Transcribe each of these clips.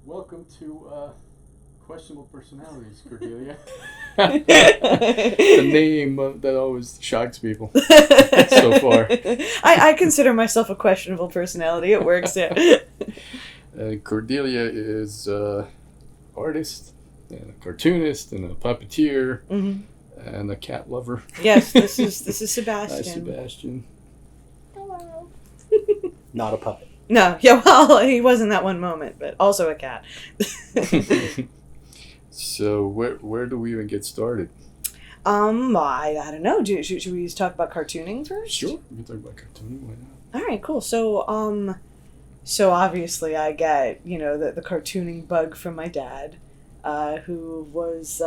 Welcome to Questionable Personalities, Cordelia. The name that always shocks people so far. I consider myself a questionable personality. It works, yeah. Cordelia is an artist, and a cartoonist, and a puppeteer, and a cat lover. Yes, this is Sebastian. Hi, Sebastian. Hello. Not a puppet. No, yeah, well, he was in that one moment, but also a cat. So where do we even get started? I don't know. Should we talk about cartooning first? Sure, we can talk about cartooning. Why not? All right, cool. So obviously I get the cartooning bug from my dad, who was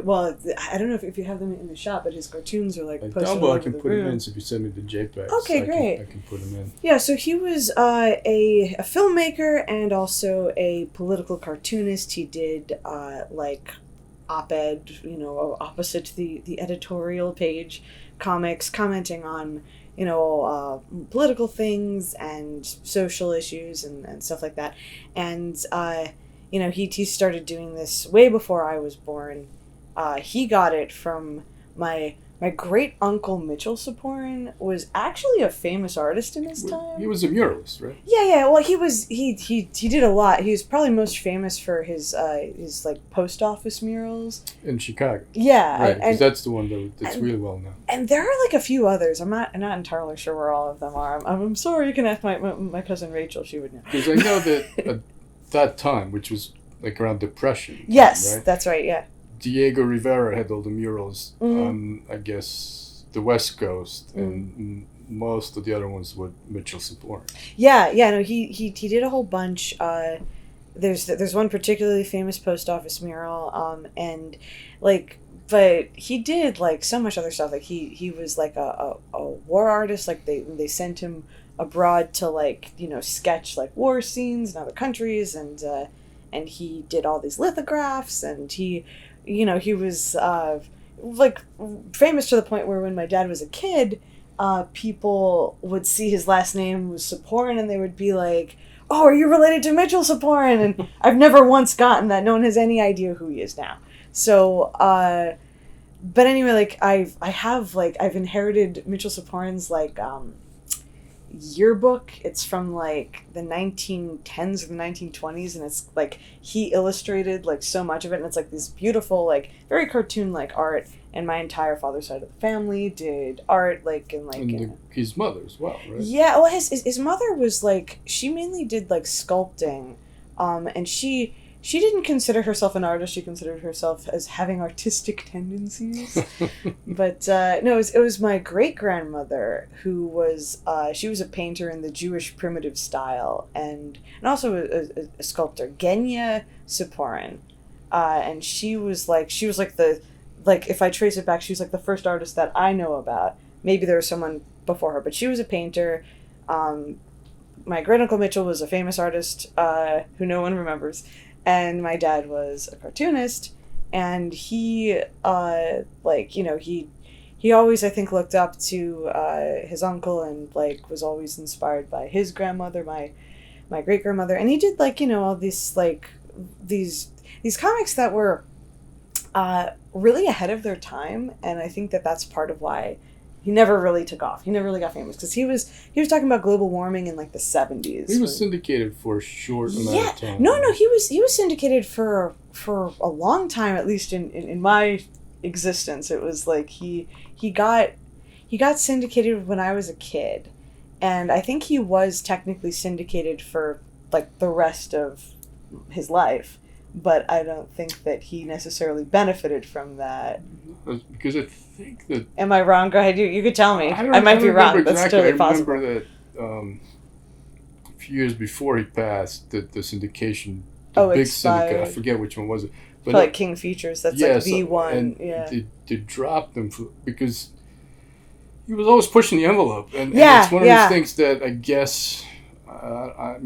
well, I don't know if you have them in the shop, but his cartoons are like posted all over I can the put room. them in, so if you send me the JPEGs, Okay, great. I can put them in. Yeah, so he was a filmmaker and also a political cartoonist. He did like op-ed, opposite the editorial page, comics commenting on political things and social issues and stuff like that. And he started doing this way before I was born. He got it from my great uncle Mitchell Siporin was actually a famous artist in his time. He was a muralist, right? Yeah. Well, he did a lot. He was probably most famous for his like post office murals In Chicago. Yeah, Right, because that's the one that's really well known. And there are like a few others. I'm not entirely sure where all of them are. I'm sorry. You can ask my cousin Rachel. She would know. Because I know that at that time, which was like around Depression. Yes, right? That's right. Yeah. Diego Rivera had all the murals on, I guess, the West Coast, and most of the other ones were Mitchell Siporin. Yeah. No, he did a whole bunch. There's one particularly famous post office mural, and like, but he did like so much other stuff. Like he was like a war artist. Like they sent him abroad to like sketch like war scenes in other countries, and he did all these lithographs, and he was like famous to the point where when my dad was a kid, people would see his last name was Siporin and they would be like, "Oh, are you related to Mitchell Siporin?" And I've never once gotten that. No one has any idea who he is now. So, but anyway, like I've inherited Mitchell Siporin's like yearbook. It's from like the 1910s or the 1920s, and it's like he illustrated like so much of it, and it's like this beautiful like very cartoon like art. And my entire father's side of the family did art His mother as well, right? Yeah, well his mother was like, she mainly did like sculpting, and she didn't consider herself an artist. She considered herself as having artistic tendencies. But no, it was my great-grandmother who was, she was a painter in the Jewish primitive style and also a sculptor, Genya Siporin. And she was like if I trace it back, she was like the first artist that I know about. Maybe there was someone before her, but she was a painter. My great-uncle Mitchell was a famous artist who no one remembers. And my dad was a cartoonist, and he always, I think, looked up to his uncle and, like, was always inspired by his grandmother, my great-grandmother. And he did, like, all these, like, these comics that were really ahead of their time, and I think that that's part of why he never really took off. He never really got famous because he was talking about global warming in like the 70s. He was syndicated for a short amount of time. No, he was syndicated for a long time, at least in my existence. It was like he got syndicated when I was a kid, and I think he was technically syndicated for like the rest of his life. But I don't think that he necessarily benefited from that. Because I think that... Am I wrong? Go ahead. You could tell me. I might be wrong. Exactly. That's totally possible. I remember that a few years before he passed, the syndication, big expired. syndicate, I forget which one was it. But like King Features, that's like V1. And yeah. They dropped them because he was always pushing the envelope. And it's one of those things that I guess, I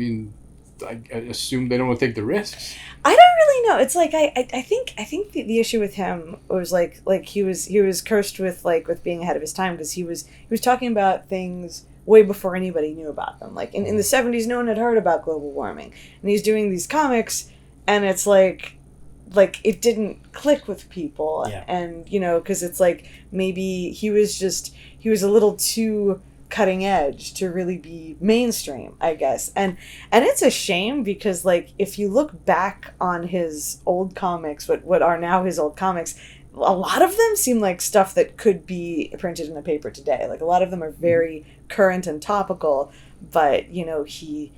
assume they don't want to take the risks. I don't really know. It's like I think the issue with him was like he was cursed with being ahead of his time, because he was talking about things way before anybody knew about them. Like in the 70s, no one had heard about global warming, and he's doing these comics and it's like it didn't click with people. Yeah. And because it's like maybe he was a little too cutting edge to really be mainstream, I guess. And it's a shame because like if you look back on his old comics, what are now his old comics, a lot of them seem like stuff that could be printed in a paper today. Like a lot of them are very current and topical, but he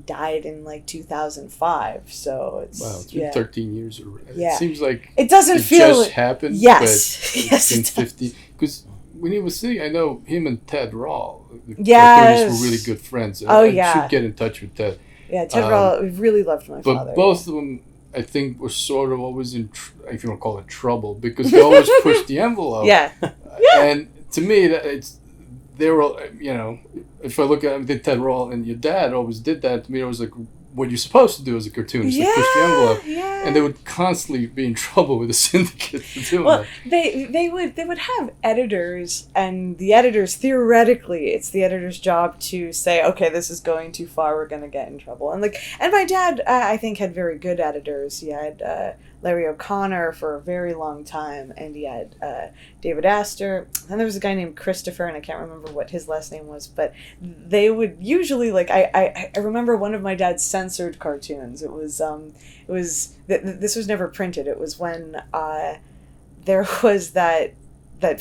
died in like 2005 so it's been 13 years already. Yeah. It seems like it doesn't feel just happened. Yes. But Yes, it's been 50 because when he was sitting, I know him and Ted Rawl, the Yes. cartoonists, were really good friends. Yeah. I should get in touch with Ted. Yeah, Ted Rawl really loved my father. But both of them, I think, were sort of always in, if you want to call it trouble, because they always pushed the envelope. Yeah. And to me, they were, if I look at Ted Rawl and your dad always did that, to me it was like what you're supposed to do as a cartoonist, like push the envelope. Yeah. And they would constantly be in trouble with the syndicate for doing well, that. they would have editors, and the editors, theoretically, it's the editor's job to say, okay, this is going too far, we're going to get in trouble. And my dad, I think, had very good editors. He had Larry O'Connor for a very long time, and he had David Astor, and there was a guy named Christopher, and I can't remember what his last name was, but they would usually, like, I remember one of my dad's censored cartoons. It was this was never printed. It was when there was that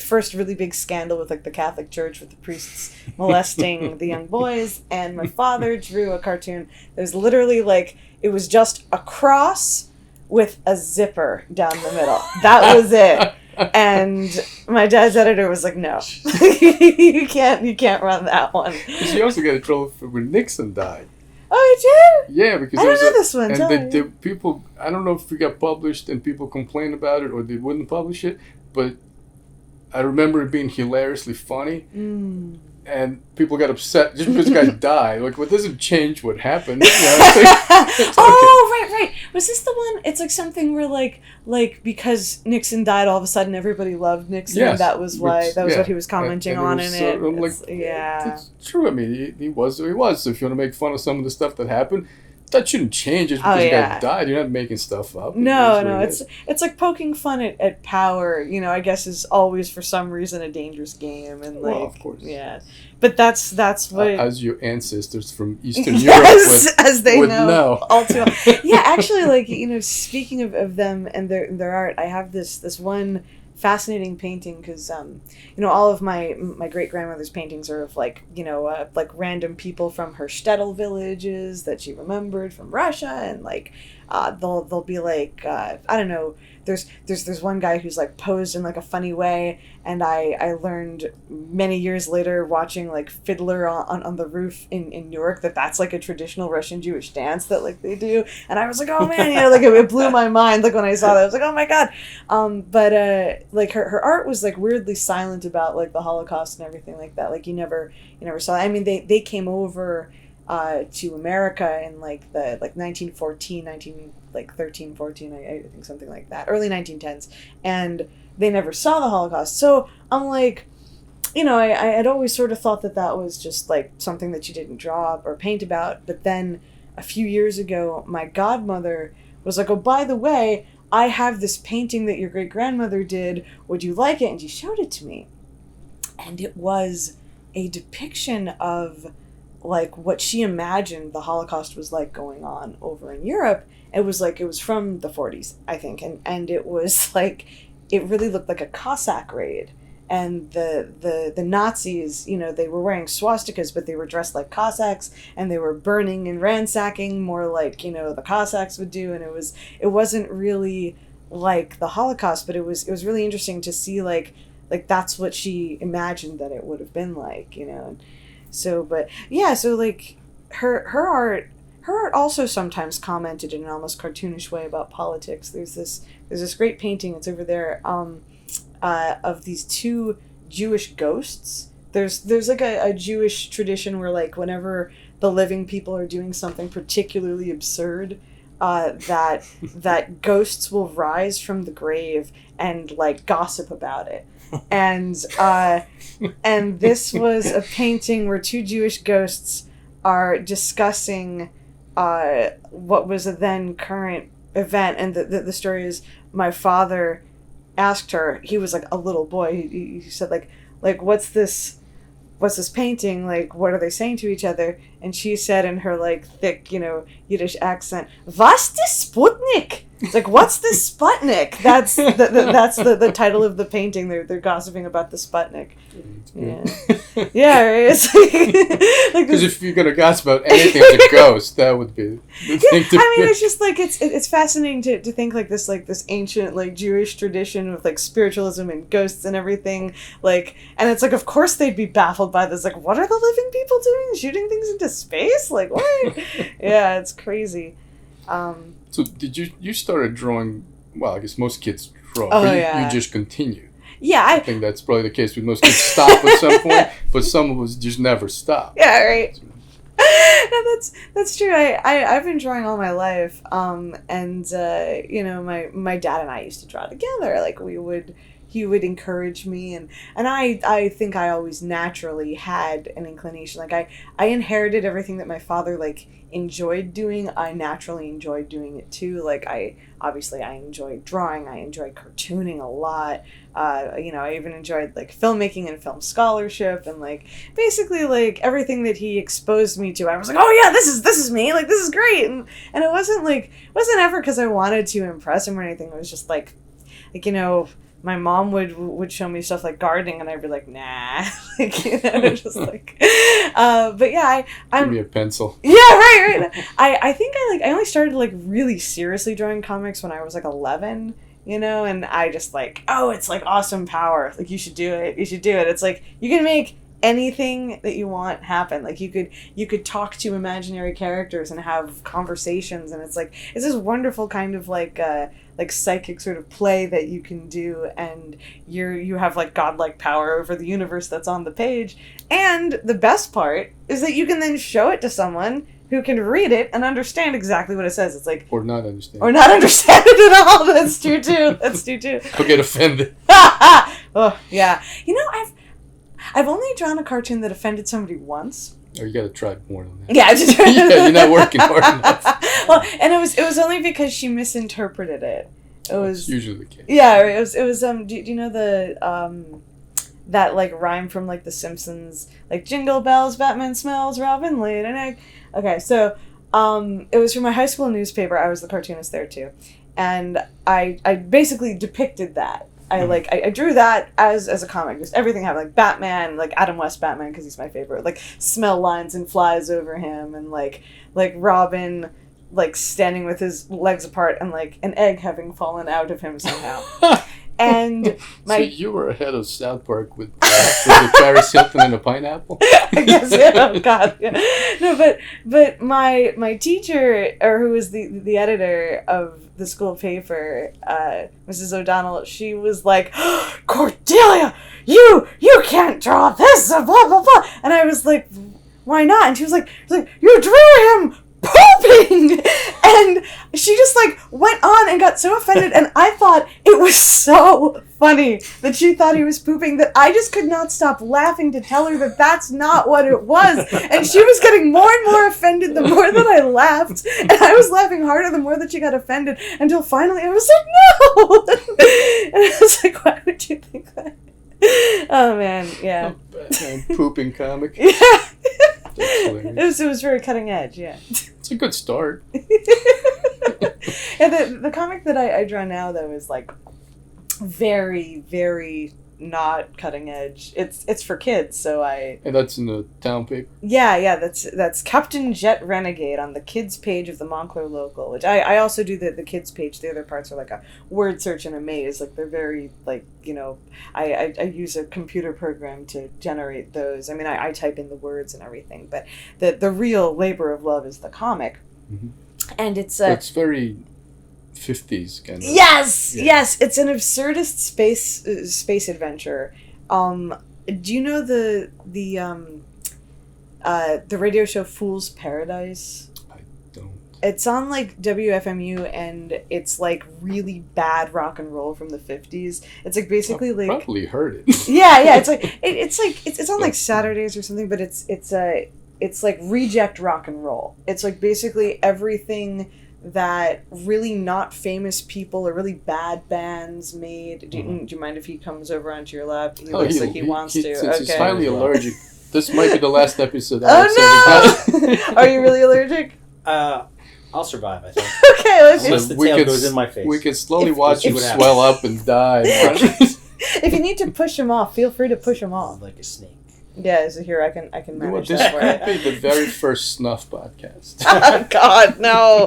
first really big scandal with like the Catholic Church with the priests molesting the young boys, and my father drew a cartoon that was literally like, it was just a cross with a zipper down the middle. That was it. And my dad's editor was like, no, you can't run that one. She also got in trouble when Nixon died. Oh, you did? Yeah, because I don't know this one. And the people, I don't know if it got published and people complained about it or they wouldn't publish it, but I remember it being hilariously funny. And people got upset just because the guy died. Like, well, it doesn't change what happened. Oh, right. Was this the one? It's like something where like because Nixon died, all of a sudden everybody loved Nixon. Yes, that was why. That was what he was commenting on in it. It's true. I mean, he was who he was. So if you want to make fun of some of the stuff that happened, that shouldn't change just because the guy died. You're not making stuff up. No. It's like poking fun at power. I guess is always for some reason a dangerous game. And like, well, of course. Yeah. But that's what as your ancestors from Eastern Europe as they would know all too well. Yeah, actually, like speaking of them and their art, I have this one fascinating painting because all of my great grandmother's paintings are of like random people from her shtetl villages that she remembered from Russia, and like they'll be like I don't know. There's one guy who's like posed in like a funny way, and I learned many years later watching like Fiddler on the Roof in Newark that's like a traditional Russian Jewish dance that like they do, and I was like, oh man, like it blew my mind. Like when I saw that, I was like, oh my god. But like her art was like weirdly silent about like the Holocaust and everything like that. Like you never saw. I mean, they came over to America in like the 1914, 13, 14, I think something like that, early 1910s, and they never saw the Holocaust. So I'm like, I had always sort of thought that was just like something that you didn't draw or paint about. But then a few years ago, my godmother was like, oh, by the way, I have this painting that your great grandmother did. Would you like it? And she showed it to me, and it was a depiction of like what she imagined the Holocaust was like going on over in Europe. It was from the 40s, I think, and it was like, it really looked like a Cossack raid, and the Nazis, they were wearing swastikas, but they were dressed like Cossacks, and they were burning and ransacking more like the Cossacks would do, and it wasn't really like the Holocaust, but it was really interesting to see like that's what she imagined that it would have been like, and so, but yeah, so like her art also sometimes commented in an almost cartoonish way about politics. There's this great painting, it's over there, of these two Jewish ghosts. There's like a Jewish tradition where like whenever the living people are doing something particularly absurd, that ghosts will rise from the grave and like gossip about it. And this was a painting where two Jewish ghosts are discussing what was a then current event, and the story is my father asked her. He was like a little boy. He said like what's this painting, like what are they saying to each other? And she said in her like thick, Yiddish accent, "Was die Sputnik?" It's like, what's the Sputnik? That's the title of the painting. They're gossiping about the Sputnik. Yeah, yeah. Right? It's like because if you're gonna gossip about anything as a ghost, that would be the thing to I mean, it's just like it's fascinating to think like this ancient like Jewish tradition with like spiritualism and ghosts and everything. Like, and it's like, of course they'd be baffled by this. Like, what are the living people doing? Shooting things into space? Like, what? Yeah, it's crazy. So did you started drawing? Well, I guess most kids draw. Oh, but yeah. You just continue. Yeah, I think that's probably the case with most kids. Stop at some point, but some of us just never stop. Yeah, right. No, that's true. I've been drawing all my life. And my dad and I used to draw together. Like he would encourage me, and I think I always naturally had an inclination. Like I inherited everything that my father like enjoyed doing. I naturally enjoyed doing it too. Like I enjoyed drawing. I enjoyed cartooning a lot. I even enjoyed like filmmaking and film scholarship, and like basically like everything that he exposed me to. I was like, oh yeah, this is me. Like this is great. And it wasn't ever because I wanted to impress him or anything. It was just like my mom would show me stuff like gardening, and I'd be like, nah, just like, but yeah, I'm give me a pencil. Yeah, right. I think I only started like really seriously drawing comics when I was like 11, and I just like, oh, it's like awesome power. Like you should do it. It's like you can make anything that you want happen. Like you could talk to imaginary characters and have conversations, and it's this wonderful kind of like psychic sort of play that you can do, and you have like godlike power over the universe that's on the page. And the best part is that you can then show it to someone who can read it and understand exactly what it says. It's like or not understand it at all. That's true too. He'll get offended. Oh yeah. I've only drawn a cartoon that offended somebody once. Oh, you gotta try more than that. Yeah, yeah, you're not working hard enough. Well, and it was only because she misinterpreted it. It was That's usually the case. Yeah, it was do you know the that like rhyme from like The Simpsons, like jingle bells, Batman smells, Robin laid an egg. Okay, so it was from my high school newspaper. I was the cartoonist there too, and I basically depicted that. I drew that as a comic. Just everything happened, like Batman, like Adam West Batman because he's my favorite. Like smell lines and flies over him, and like Robin, like standing with his legs apart, and like an egg having fallen out of him somehow. And so you were ahead of South Park with the Paris Hilton and the pineapple. I guess, yeah. Oh God, yeah. No, but my teacher, or who was the editor of the school paper, Mrs. O'Donnell, she was like, Cordelia, you can't draw this, blah blah blah. And I was like, why not? And she was like, you drew him pooping, and she just like went on and got so offended, and I thought it was so funny that she thought he was pooping that I just could not stop laughing to tell her that that's not what it was, and she was getting more and more offended the more that I laughed, and I was laughing harder the more that she got offended, until finally I was like, no. And I was like, why would you think that? Oh man, yeah. Pooping comic. Yeah. It was very cutting edge, yeah. It's a good start. And the comic that I draw now, though, is like very, very not cutting edge. It's for kids, so And that's in the town paper? Yeah, that's Captain Jet Renegade on the kids page of the Montclair Local, which I also do the kids page. The other parts are like a word search and a maze. Like they're very like, I use a computer program to generate those. I mean, I type in the words and everything, but the real labor of love is the comic. Mm-hmm. And it's it's very 50s kind of. Yes, yeah. Yes, it's an absurdist space adventure. Do you know the radio show Fool's Paradise? I don't. It's on like WFMU, and it's like really bad rock and roll from the 50s. It's like basically I've like probably heard it. Yeah. It's on like Saturdays or something, but it's like reject rock and roll. It's like basically everything that really not famous people or really bad bands made. Do you mind if he comes over onto your lap? He looks like he wants to. Since he's Okay. highly allergic, this might be the last episode. Oh no! Are you really allergic? I'll survive, I think. Okay, let's Unless the tail goes in my face. We could slowly watch if- him swell up and die. If you need to push him off, feel free to push him off. Like a snake. Yeah, so here I can manage This that for might you. be the very first snuff podcast. Oh God, no!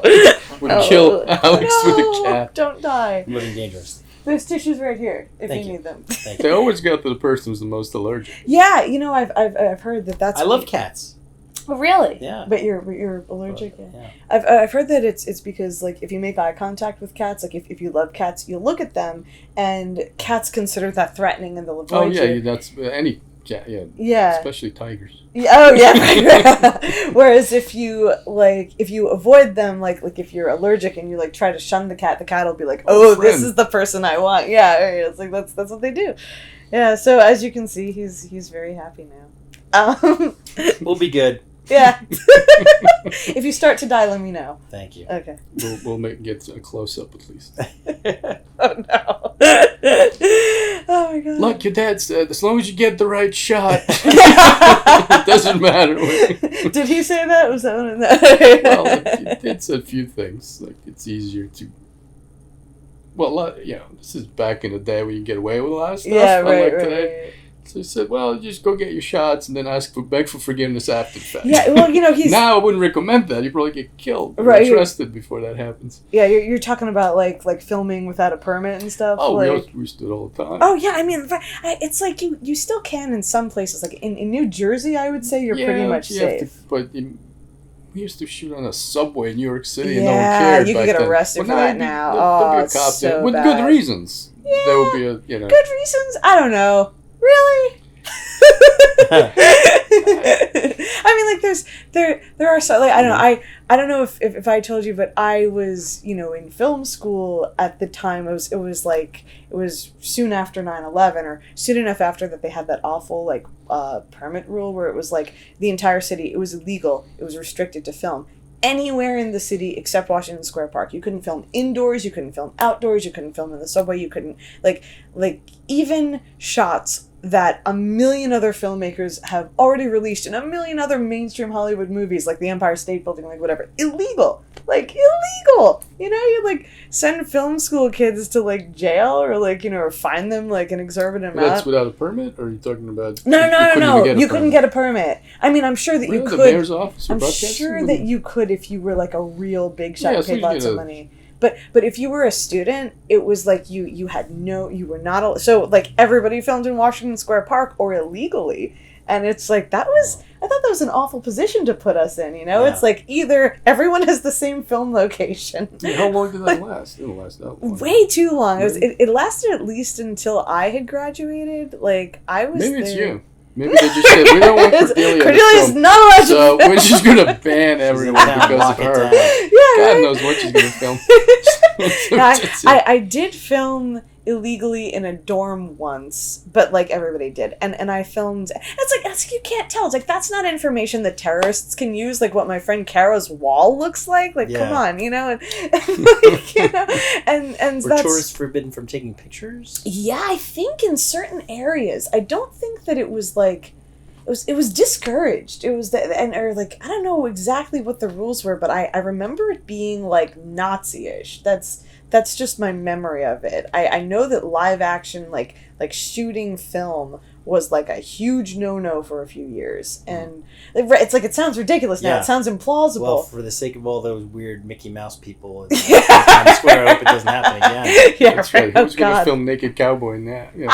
Would kill Alex with a cat. Don't die. I'm living dangerous. There's tissues right here if Thank you you. need them. Thank you. They always go to the person who's the most allergic. Yeah, you know I've heard that's. I love cats. Oh really? Yeah. But you're allergic. Yeah. I've heard that it's because like if you make eye contact with cats, like if you love cats, you look at them, and cats consider that threatening and they'll avoid Oh yeah, you. that's any cat. Yeah. Yeah. Especially tigers. Yeah, oh yeah. Whereas if you avoid them, like if you're allergic and you like try to shun the cat will be like, oh, this friend. is the person I want. Yeah, it's like that's what they do. Yeah. So as you can see, he's very happy now. We'll be good. Yeah. If you start to die, let me know. Thank you. Okay. We'll get a close up at least. Oh no. Oh my God. Look, your dad said as long as you get the right shot, it doesn't matter. Did he say that? Was that one of that? Well, it's a few things. Like it's easier to. Well, this is back in the day when you get away with a lot of stuff. Yeah, unlike right. today. So he said, well, just go get your shots and then beg for forgiveness after the fact. Yeah, well, he's... Now I wouldn't recommend that. You probably get killed or Right. arrested before that happens. Yeah, you're talking about, like filming without a permit and stuff? Oh, like... we used to do it all the time. Oh, yeah, I mean, it's like you still can in some places. Like, in New Jersey, I would say you're pretty much safe. We used to shoot on a subway in New York City and Yeah, no one cared you could back get then. arrested for that now. There'd be a it's cop there. so With bad. good reasons. Yeah. There would be a, Good reasons? I don't know. Really? I mean, like there are so like I don't know I don't know if I told you, but I was in film school at the time. It was soon after 9/11 or soon enough after that they had that awful like permit rule where it was like the entire city, it was illegal, it was restricted to film anywhere in the city except Washington Square Park. You couldn't film indoors, you couldn't film outdoors, you couldn't film in the subway, you couldn't like even shots that a million other filmmakers have already released in a million other mainstream Hollywood movies, like the Empire State Building, like whatever. Illegal. You like send film school kids to like jail or like, or fine them like an exorbitant amount. That's without a permit, or are you talking about? No. You couldn't get a permit. I mean, I'm sure that you The could. mayor's office or I'm broadcasting? sure that you could if you were like a real big shot, Yeah, paid lots of money. But if you were a student, it was like you were not so like everybody filmed in Washington Square Park or illegally, and it's like I thought that was an awful position to put us in. Yeah. It's like either everyone has the same film location. Yeah, how long did that last? It didn't last that long. Way too long. Really? It lasted at least until I had graduated. Like I was. Maybe it's there. you. Maybe they just said we don't want Cordelia to Cordelia's film, not allowed so to film. we're just gonna ban everyone down, because lock of it her. down. Yeah, God right? knows what she's gonna film. I did film illegally in a dorm once, but like everybody did, and I filmed. It's like you can't tell. It's like that's not information that terrorists can use. Like what my friend Kara's wall looks like. Like come on, and Were that's tourists forbidden from taking pictures? yeah. I think in certain areas, I don't think that it was like. It was discouraged. It was or like I don't know exactly what the rules were, but I remember it being like Nazi-ish. That's just my memory of it. I know that live action like shooting film was like a huge no-no for a few years, and it's like it sounds ridiculous now. Yeah. It sounds implausible. Well, for the sake of all those weird Mickey Mouse people in Times Square, I hope it doesn't happen again. Yeah, That's right. right. Who's Oh, gonna God. film Naked Cowboy now? Yeah.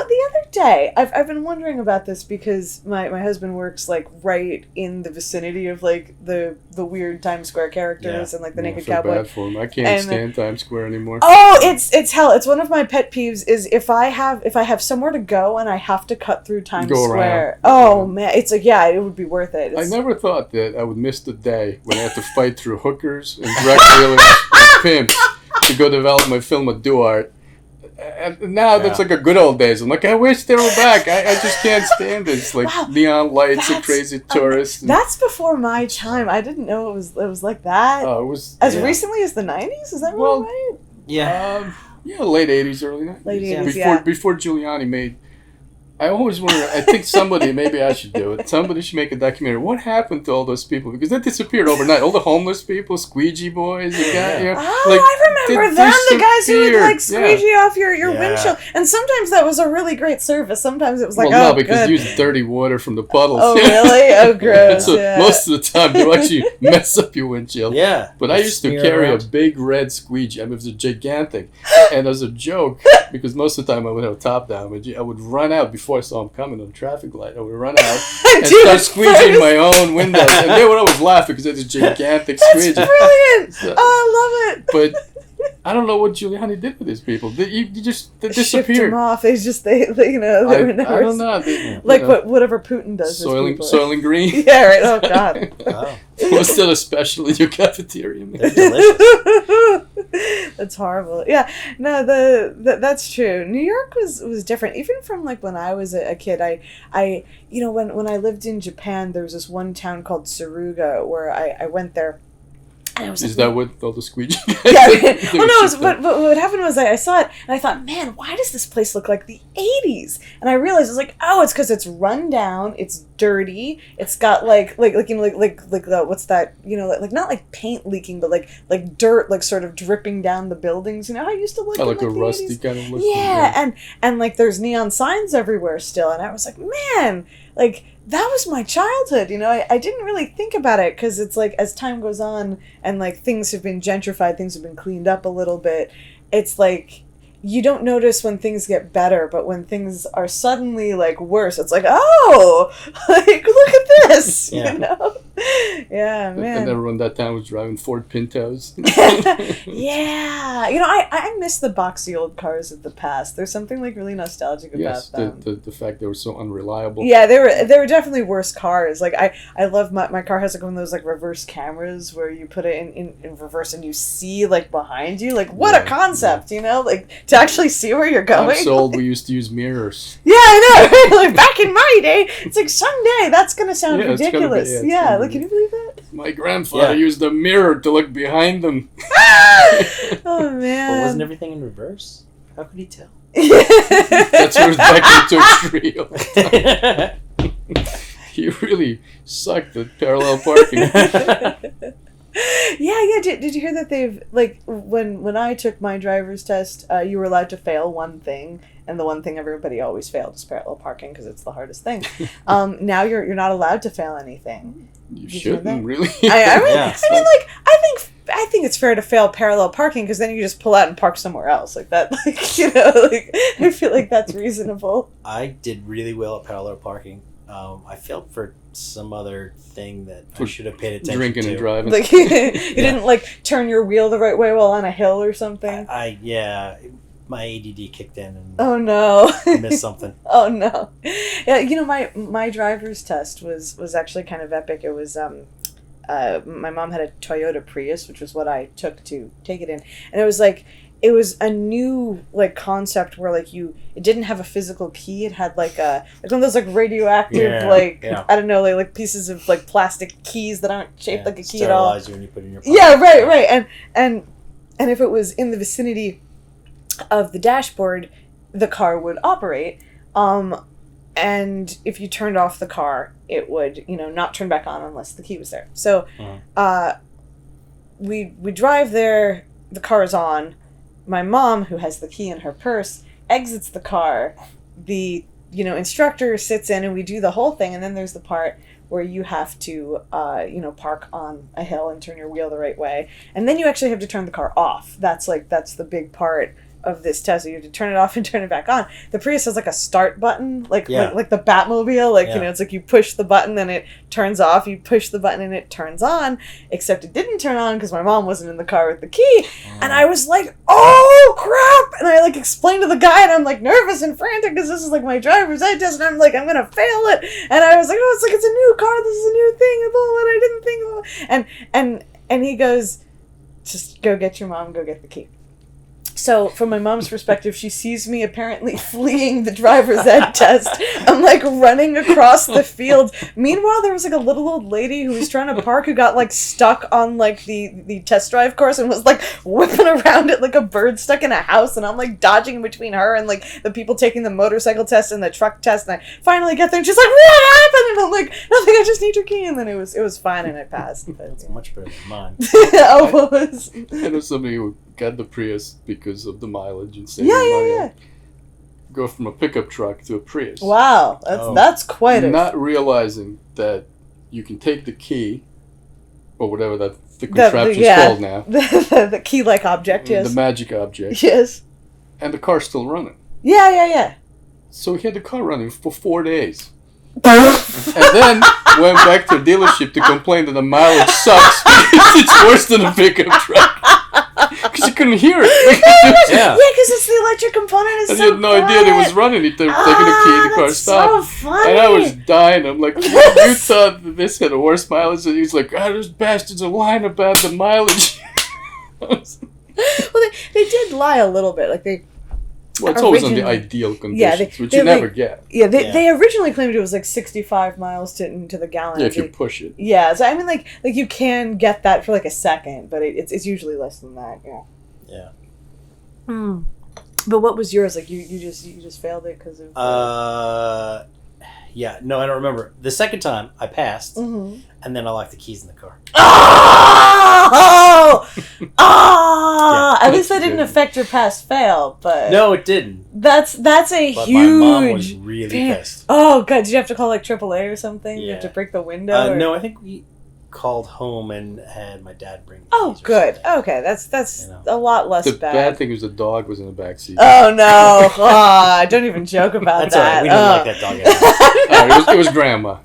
The other day I've been wondering about this because my husband works like right in the vicinity of like the weird Times Square characters and like the I Naked feel Cowboy. bad for him. I can't And- stand Times Square anymore. Oh, it's hell. It's one of my pet peeves is if I have somewhere to go and I have to cut through Times Go Square. around. Oh man, it's like it would be worth it. I It's, never thought that I would miss the day when I had to fight through hookers and drug dealers and pimps to go develop my film with Duart. And now that's like a good old days. I'm like, I wish they were back. I just can't stand it. It's like neon lights and crazy tourists. That's before my time. I didn't know it was like that. Oh, it was as recently as the 90s. Is that right? Yeah. Late 80s, early 90s. Late 80s, before Giuliani made. I always wonder. I think maybe I should do it. Somebody should make a documentary. What happened to all those people? Because they disappeared overnight. All the homeless people, squeegee boys, the guy. I remember them. The guys who would like squeegee off your windshield. And sometimes that was a really great service. Sometimes it was like, no, because you use dirty water from the puddles. Oh, really? Oh, gross. So most of the time, you actually mess up your windshield. Yeah. But I used to carry a big red squeegee. I mean, it was a gigantic. And as a joke, because most of the time I would have a top down, I would run out before I saw him coming on the traffic light. I would run out and start squeegeeing my own windows. And they would always laugh because it's a gigantic squeegee. That's brilliant. So, I love it. But I don't know what Giuliani did with these people. They disappeared. Shipped them off. They were never. I don't know. Whatever Putin does. Soiling green. Yeah, right. Oh, God. Oh. What's still a special in your cafeteria? They're delicious. That's horrible. Yeah, no, that's true. New York was different. Even from like when I was a kid, I when I lived in Japan, there was this one town called Suruga where I went there. And I was Is that what all the squeegee guys Yeah. But what happened was I saw it and I thought, man, why does this place look like the 80s? And I realized it's like, oh, it's because it's run down, it's dirty, it's got like what's that? Like not like paint leaking, but like dirt, like sort of dripping down the buildings. You know how I used to look like in, a rusty 80s? kind of look. Yeah, and like there's neon signs everywhere still, and I was like, man, like. That was my childhood, I didn't really think about it because it's like as time goes on and like things have been gentrified, things have been cleaned up a little bit, it's like you don't notice when things get better, but when things are suddenly like worse, it's like, oh, like look at this, Yeah, man. And everyone that time was driving Ford Pintos. Yeah, I miss the boxy old cars of the past. There's something like really nostalgic about them. The fact they were so unreliable. Yeah, they were definitely worse cars. Like I love my car has like one of those like reverse cameras where you put it in reverse and you see like behind you. Like what a concept, like to actually see where you're going. I'm so old. We used to use mirrors. Yeah, I know. Like back in my day, it's like someday that's gonna sound ridiculous. Can you believe that? My grandfather used a mirror to look behind them. Oh man! But wasn't everything in reverse? How could he tell? That's where Becky took Tree all the time. He really sucked at parallel parking. Yeah. Did you hear that they've like when I took my driver's test, you were allowed to fail one thing, and the one thing everybody always failed is parallel parking because it's the hardest thing. Now you're not allowed to fail anything. You shouldn't really. I think it's fair to fail parallel parking because then you just pull out and park somewhere else like that. I feel like that's reasonable. I did really well at parallel parking. I failed for some other thing that I should have paid attention drinking to. and driving. Like you didn't like turn your wheel the right way while on a hill or something. My ADD kicked in and oh no, I missed something. Oh no, yeah. My driver's test was actually kind of epic. It was my mom had a Toyota Prius, which was what I took to take it in, and it was a new like concept where like it didn't have a physical key. It had like one of those like radioactive I don't know like pieces of like plastic keys that aren't shaped like a key at all. Sterilize you when you put it in your pocket. Yeah, right. And if it was in the vicinity of the dashboard, the car would operate. And if you turned off the car, it would not turn back on unless the key was there. So, we drive there. The car is on. My mom, who has the key in her purse, exits the car. The instructor sits in, and we do the whole thing. And then there's the part where you have to park on a hill and turn your wheel the right way. And then you actually have to turn the car off. That's the big part of this test. So you have to turn it off and turn it back on. The Prius has like a start button, like the Batmobile. It's like you push the button and it turns off. You push the button and it turns on. Except it didn't turn on because my mom wasn't in the car with the key. And I was like, oh crap! And I like explained to the guy, and I'm like nervous and frantic because this is like my driver's ed test, and I'm like, I'm gonna fail it. And I was like, oh, it's a new car. This is a new thing. And I didn't think. And he goes, just go get your mom. Go get the key. So, from my mom's perspective, she sees me apparently fleeing the driver's ed test. I'm, like, running across the field. Meanwhile, there was, like, a little old lady who was trying to park who got, like, stuck on, like, the test drive course and was, like, whipping around it like a bird stuck in a house. And I'm, like, dodging between her and, like, the people taking the motorcycle test and the truck test. And I finally get there and she's like, what happened? And I'm like, nothing, I just need your key. And then it was fine and I passed. But, That's much better than mine. Oh, it was. I know somebody who got the Prius because of the mileage and saving money. Yeah. Go from a pickup truck to a Prius. Wow, that's quite a... Not realizing that you can take the key, or whatever the contraption's called now. The key-like object, yes. The magic object. Yes. And the car's still running. Yeah. So he had the car running for 4 days. And then went back to the dealership to complain that the mileage sucks because it's worse than a pickup truck. Because you couldn't hear it. Yeah, because it's the electric component. Is and so you had no idea it was running. He taking the key, the car stopped. So funny. And I was dying. I'm like, you thought that this had a worse mileage? And he's like, those bastards are lying about the mileage. Well, they did lie a little bit. Like they... Well, it's always on the ideal conditions, which you never get. Yeah, they originally claimed it was like 65 miles to the gallon. Yeah, if you push it. Yeah, so I mean, like you can get that for like a second, but it's usually less than that. Yeah. Yeah. But what was yours? Like you just failed it because of. Yeah, no, I don't remember. The second time I passed, and then I locked the keys in the car. Oh! Yeah. At least that didn't affect your pass-fail, but... No, it didn't. That's a but huge... my mom was really pissed. Oh, God, did you have to call, like, AAA or something? Yeah. You have to break the window? No, I think we called home and had my dad bring the Oh, keys or good. something. Okay, that's a lot less The bad. bad thing was the dog was in the back seat. Oh, no. Don't even joke about That's that. all right. We didn't like that dog anymore. It was grandma.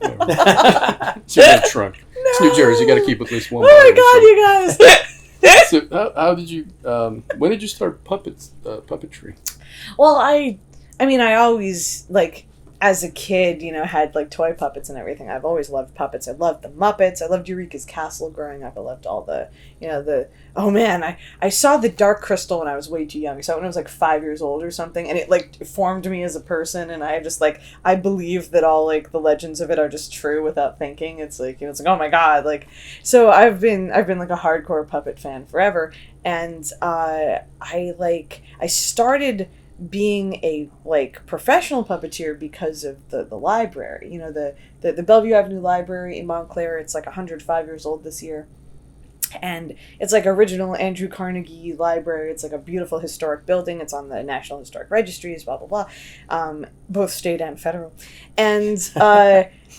She was in the trunk. No. It's New Jersey. You got to keep at least one. Oh, my God, you guys. So how did you? When did you start puppetry? Well, I mean, I always, like, as a kid, had, like, toy puppets and everything. I've always loved puppets. I loved the Muppets. I loved Eureka's Castle growing up. I loved all the, oh, man, I saw the Dark Crystal when I was way too young. I saw it when I was, like, 5 years old or something, and it, like, formed me as a person, and I just, like, I believe that all, like, the legends of it are just true without thinking. It's like, it's like, oh, my God, like, so I've been, like, a hardcore puppet fan forever, and I started being a like professional puppeteer because of the library, the Bellevue Avenue Library in Montclair. It's like 105 years old this year, and it's like original Andrew Carnegie library. It's like a beautiful historic building. It's on the National Historic Registries, blah blah blah, both state and federal, and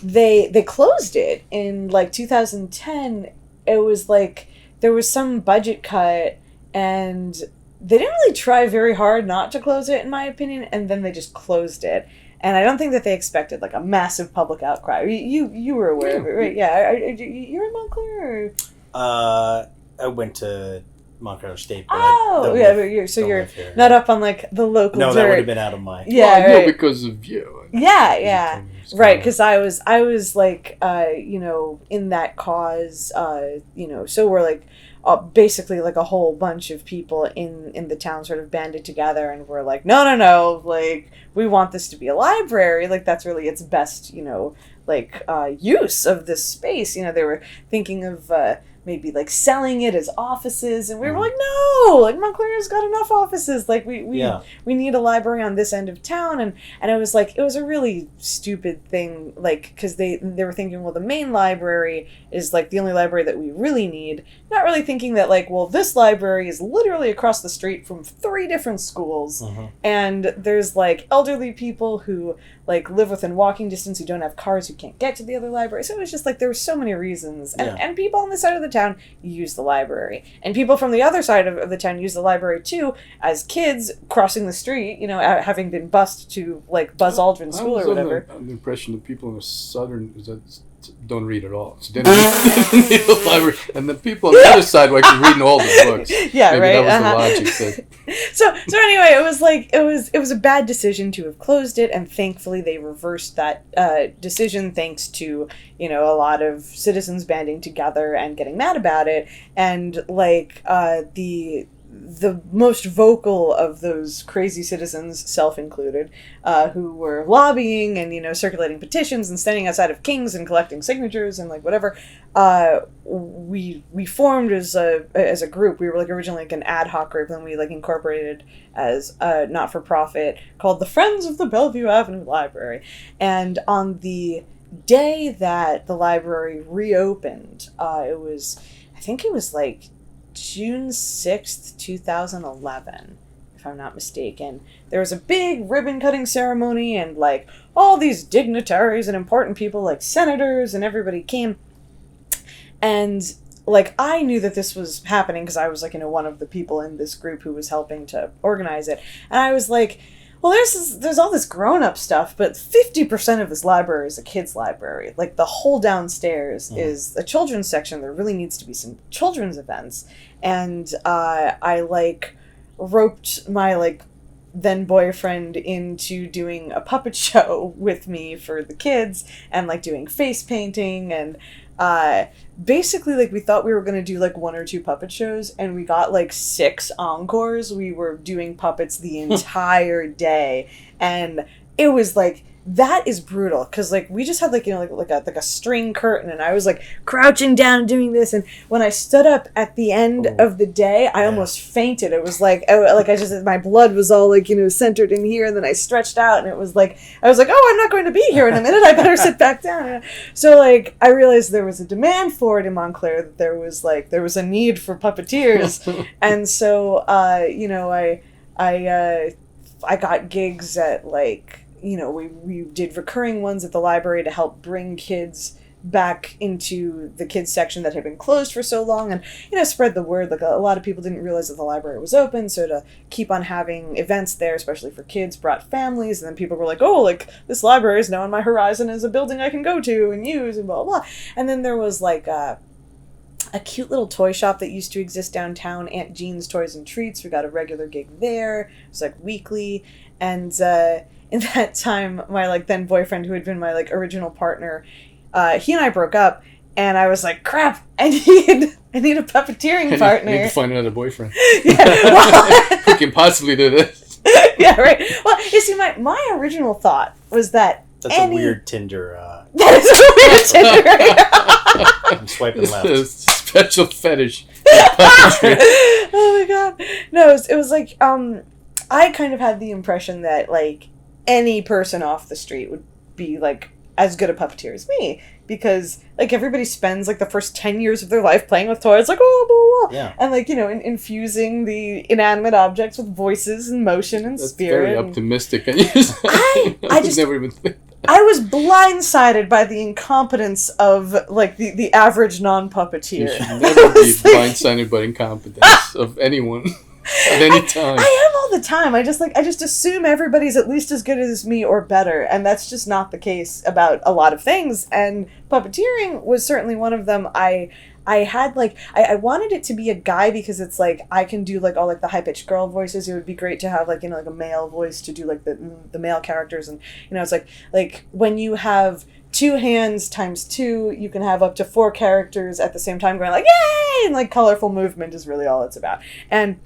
they closed it in like 2010. It was like there was some budget cut and they didn't really try very hard not to close it, in my opinion, and then they just closed it. And I don't think that they expected, like, a massive public outcry. You were aware of it, right? Yeah. You're in Montclair? Or? I went to Montclair State, but you're not up on, like, the local No, dirt. that would have been out of my... Yeah, well, right. No, because of you. Yeah. Right, because I was, like, in that cause, so we're, like, basically like a whole bunch of people in the town sort of banded together and were like, no, like, we want this to be a library, like, that's really its best, use of this space. They were thinking of maybe like selling it as offices, and we were like, no, like, Montclair's got enough offices, like, we need a library on this end of town. And it was like, it was a really stupid thing, like, because they were thinking, well, the main library is like the only library that we really need, not really thinking that, like, well, this library is literally across the street from 3 different schools, and there's like elderly people who like live within walking distance, who don't have cars, who can't get to the other library. So it was just like, there were so many reasons, and people on this side of the town use the library, and people from the other side of the town use the library too, as kids crossing the street, having been bused to like Buzz Aldrin School or whatever. I was under the impression that people in the southern don't read at all. So they don't need the library, and the people on the other side were actually reading all the books. Yeah, maybe right. That was the logic. So anyway, it was like it was a bad decision to have closed it, and thankfully they reversed that decision thanks to a lot of citizens banding together and getting mad about it, and like the most vocal of those crazy citizens, self included, who were lobbying and, you know, circulating petitions and standing outside of King's and collecting signatures and like whatever, we formed as a group. We were like originally like an ad hoc group, and then we like incorporated as a not-for-profit called the Friends of the Bellevue Avenue Library. And on the day that the library reopened, I think it was like June 6th, 2011, if I'm not mistaken. There was a big ribbon-cutting ceremony, and like all these dignitaries and important people like senators and everybody came. And like I knew that this was happening because I was like, you know, one of the people in this group who was helping to organize it. And I was like, well, there's all this grown-up stuff, but 50% of this library is a kids' library. Like, the whole downstairs is a children's section. There really needs to be some children's events. And I, like, roped my, like, then-boyfriend into doing a puppet show with me for the kids and, like, doing face painting and... basically, like, we thought we were going to do, like, 1 or 2 puppet shows, and we got, like, 6 encores. We were doing puppets the entire day, and it was, like, that is brutal, because, like, we just had, like, you know, like a string curtain, and I was, like, crouching down doing this, and when I stood up at the end of the day, I almost fainted. It was, like, my blood was all, like, you know, centered in here, and then I stretched out, and it was, like, I was like, oh, I'm not going to be here in a minute, I better sit back down. So, like, I realized there was a demand for it in Montclair, that there was a need for puppeteers, and so, you know, I got gigs at, like, you know, we did recurring ones at the library to help bring kids back into the kids section that had been closed for so long, and, you know, spread the word. Like, a lot of people didn't realize that the library was open, so to keep on having events there, especially for kids, brought families, and then people were like, oh, like, this library is now on my horizon as a building I can go to and use, and blah, blah, blah. And then there was, like, a cute little toy shop that used to exist downtown, Aunt Jean's Toys and Treats. We got a regular gig there. It was, like, weekly, and, in that time, my, like, then boyfriend, who had been my, like, original partner, he and I broke up, and I was like, crap, I need a puppeteering partner. I need to find another boyfriend. Yeah, well, who can possibly do this? Yeah, right. Well, you see, my original thought was that that's a weird Tinder. That is a weird Tinder. Right? I'm swiping left. It's a special fetish. Oh my god. No, it was like, I kind of had the impression that, like, any person off the street would be, like, as good a puppeteer as me, because, like, everybody spends, like, the first 10 years of their life playing with toys, like, oh, blah, blah, yeah, and, like, you know, infusing the inanimate objects with voices and motion and That's spirit. Very and... optimistic. I just never even think. I was blindsided by the incompetence of, like, the average non-puppeteer. You should never be blindsided by incompetence of anyone. At any time. I am all the time. I just assume everybody's at least as good as me or better, and that's just not the case about a lot of things, and puppeteering was certainly one of them. I had, like, I wanted it to be a guy because it's, like, I can do, like, all, like, the high-pitched girl voices. It would be great to have, like, you know, like, a male voice to do, like, the male characters, and, you know, it's, like, when you have 2 hands times 2, you can have up to 4 characters at the same time going, like, yay! And, like, colorful movement is really all it's about. And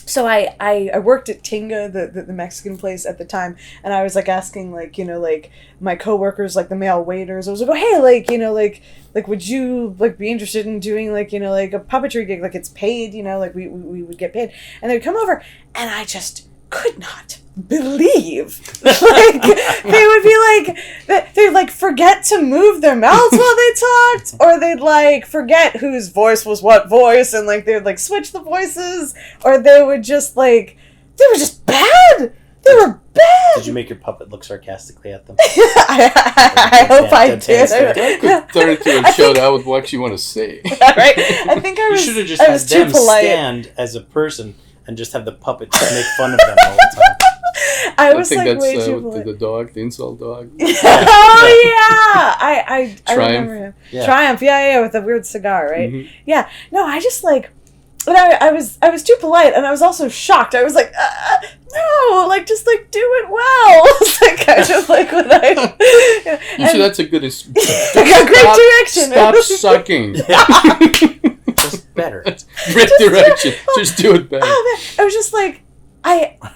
so I worked at Tinga, the Mexican place at the time, and I was, like, asking, like, you know, like, my coworkers, like, the male waiters, I was like, oh, hey, like, you know, like, would you, like, be interested in doing, like, you know, like, a puppetry gig, like, it's paid, you know, like, we would get paid, and they'd come over, and I just could not believe, like, they would be like, they'd, like, forget to move their mouths while they talked, or they'd, like, forget whose voice was what voice, and, like, they would, like, switch the voices, or they would just, like, they were just bad. They were bad. Did you make your puppet look sarcastically at them? I hope I did. Turn it to a show that I would actually want to see. Right? I think I was. You should have just had them stand as a person and just have the puppet just make fun of them all the time. I was, think like, that's way too polite. the dog, the insult dog. Oh yeah, I remember him. Yeah. Triumph, yeah, with the weird cigar, right? Mm-hmm. Yeah, no, I just, like, but I was too polite, and I was also shocked. I was like, no, like, just, like, do it well. It's like kind of like when I. You see, that's a good. I got great direction. Stop sucking. better. Red direction. Just do it better. Oh man, I was just like,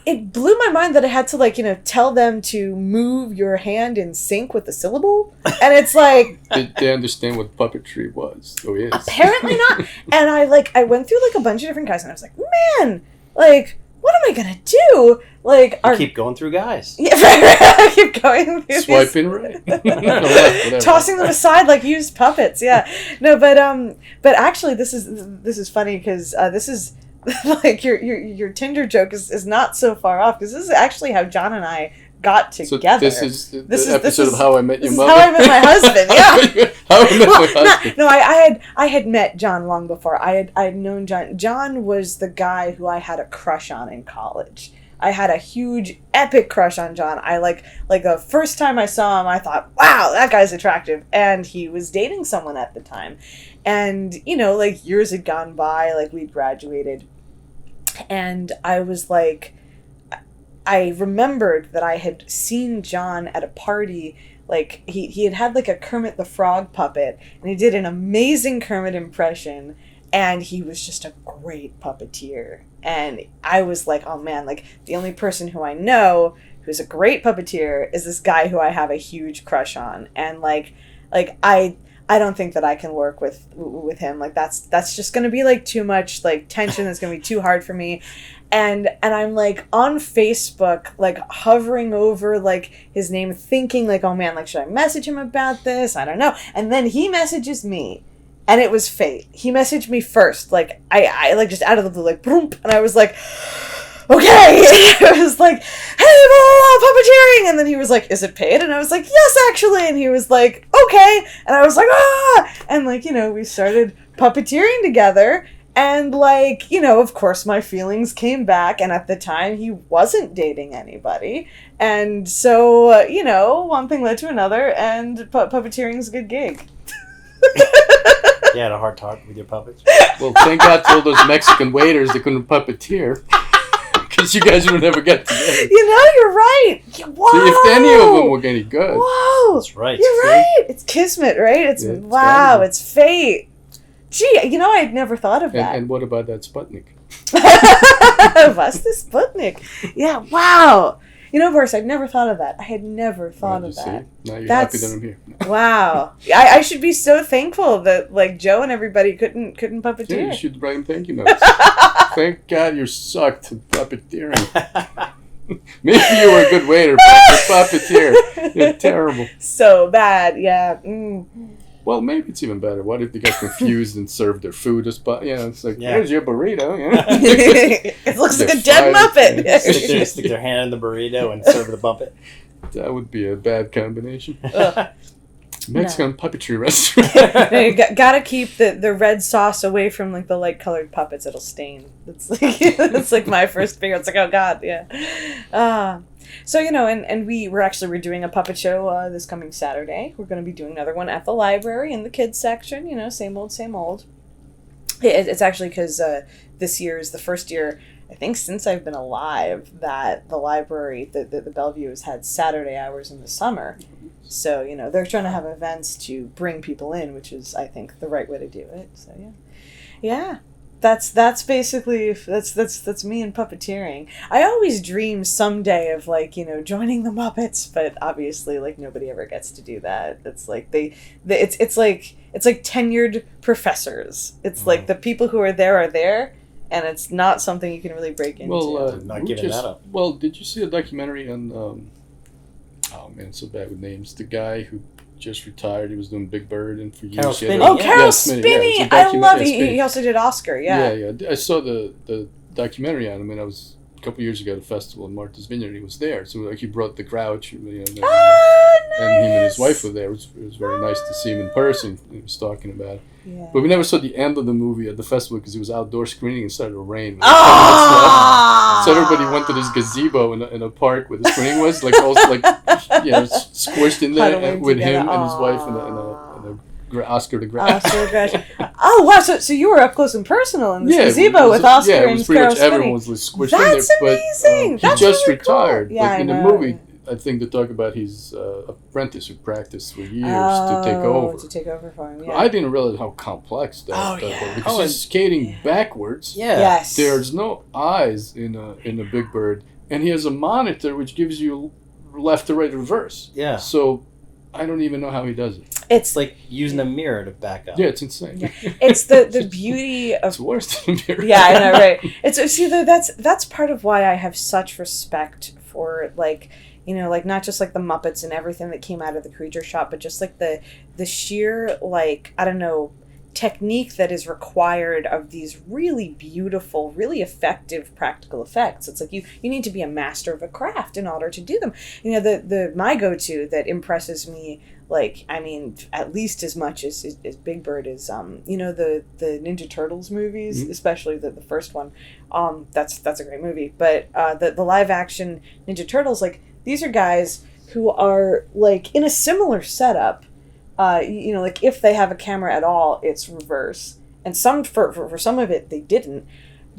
it blew my mind that I had to like, tell them to move your hand in sync with the syllable, and it's like Did they understand what puppetry was? Oh yes. Apparently not. And I went through like a bunch of different guys, and I was like, man, like, what am I gonna do? Like, Keep going through guys. Yeah, right. I keep going through Swiping right. tossing them aside like used puppets. Yeah, no, but actually, this is funny because this is like your Tinder joke is not so far off, because this is actually how John and I got together. So this is the episode of How I Met Your Mother. How I met my husband. Yeah. How I met my husband. No, I had met John long before. I had known John. John was the guy who I had a crush on in college. I had a huge, epic crush on John. I like the first time I saw him, I thought, wow, that guy's attractive. And he was dating someone at the time. And, like years had gone by, like we'd graduated. And I was like, I remembered that I had seen John at a party. Like he had like a Kermit the Frog puppet, and he did an amazing Kermit impression. And he was just a great puppeteer. And I was like, oh man, like the only person who I know who's a great puppeteer is this guy who I have a huge crush on. And like I don't think that I can work with him. Like that's just going to be like too much like tension. It's going to be too hard for me. And I'm like on Facebook, like hovering over like his name, thinking like, oh man, like should I message him about this? I don't know. And then he messages me. And it was fate. He messaged me first, like I like just out of the blue, like boom, and I was like, okay. I was like, hey, blah, blah, blah, puppeteering, and then he was like, is it paid? And I was like, yes, actually. And he was like, okay, and I was like, ah, and like we started puppeteering together, and like of course my feelings came back, and at the time he wasn't dating anybody, and so one thing led to another, and puppeteering's a good gig. You had a hard talk with your puppets? Well, thank God to all those Mexican waiters that couldn't puppeteer. Because you guys would never get together. You're right. Whoa. See, if any of them were any good. Whoa. That's right. You're right. It's kismet, right? It's wow, it's fate. Gee, I had never thought of that. And what about that Sputnik? What's the Sputnik? Yeah, wow. Boris, I'd never thought of that. I had never thought of that. See? Now you're happy that I'm here. Wow. I should be so thankful that like Joe and everybody couldn't puppeteer. Yeah, you should write them thank you notes. Thank God you sucked at puppeteering. Maybe you were a good waiter, but you're puppeteer. You're terrible. So bad, yeah. Mm. Well, maybe it's even better. What if they got confused and served their food as it's like, here's your burrito. It looks like a dead Muppet. Stick their hand in the burrito and serve the Muppet. That would be a bad combination. Mexican puppetry restaurant. You gotta keep the red sauce away from like the light colored puppets. It'll stain. It's like my first figure. It's like, oh God, yeah. So, and we're doing a puppet show this coming Saturday. We're going to be doing another one at the library in the kids section, same old. It's actually because this year is the first year, I think, since I've been alive, that the library, the Bellevue, has had Saturday hours in the summer. So, they're trying to have events to bring people in, which is, I think, the right way to do it. So, yeah. Yeah. That's basically that's me and puppeteering. I always dream someday of like joining the Muppets, but obviously like nobody ever gets to do that. It's like it's like tenured professors. It's like the people who are there, and it's not something you can really break into. Well, not giving that up. Well, did you see a documentary on? Oh man, so bad with names. The guy who just retired. He was doing Big Bird and for years. Carol Spinney. Carol Spinney! Yeah, I love it. He also did Oscar, Yeah. I saw the documentary on him, and I was a couple years ago at a festival in Martha's Vineyard. He was there, so like he brought the Grouch, Nice. and him and his wife were there. It was very nice to see him in person. He was talking about it. Yeah. But we never saw the end of the movie at the festival because it was outdoor screening and started to rain. So everybody went to this gazebo in a park where the screening was, like all like squished in there and with him and his wife and a Oscar the Grouch. Oh wow! So you were up close and personal in this gazebo with Oscar and Carol Spinney. Everyone was squished in there. That's amazing. He just retired. Cool. Yeah, in the movie, I think they talk about his apprentice who practiced for years to take over. To take over for him, yeah. I didn't realize how complex that was. Because he's skating backwards. Yeah. Yes. There's no eyes in a Big Bird, and he has a monitor which gives you left to right reverse. Yeah. So I don't even know how he does it. It's like using a mirror to back up. Yeah, it's insane. Yeah. It's the beauty of... It's worse than a mirror. Yeah, I know, right? That's part of why I have such respect for, like, you know, like, not just like the Muppets and everything that came out of the Creature Shop, but just like the sheer, like, I don't know, technique that is required of these really beautiful, really effective practical effects. It's like you need to be a master of a craft in order to do them. You know, the my go-to that impresses me, like, I mean, at least as much as Big Bird is, you know, the Ninja Turtles movies, especially the first one. That's a great movie. But the live action Ninja Turtles, like, these are guys who are, like, in a similar setup. You know, like, if they have a camera at all, it's reverse. And for some of it, they didn't.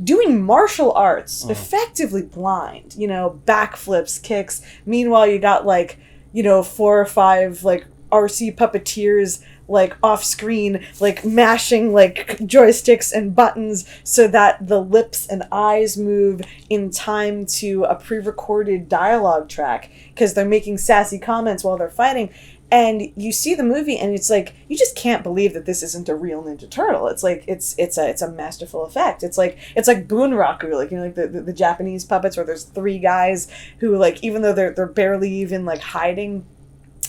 Doing martial arts, effectively blind, you know, backflips, kicks. Meanwhile, you got, like, you know, 4 or 5, like, RC puppeteers, like, off screen, like, mashing, like, joysticks and buttons so that the lips and eyes move in time to a pre-recorded dialogue track because they're making sassy comments while they're fighting. And you see the movie, and it's like, you just can't believe that this isn't a real Ninja Turtle. It's like it's a masterful effect. It's like Boonraku, like, you know, like the Japanese puppets where there's 3 guys who, like, even though they're barely even, like, hiding,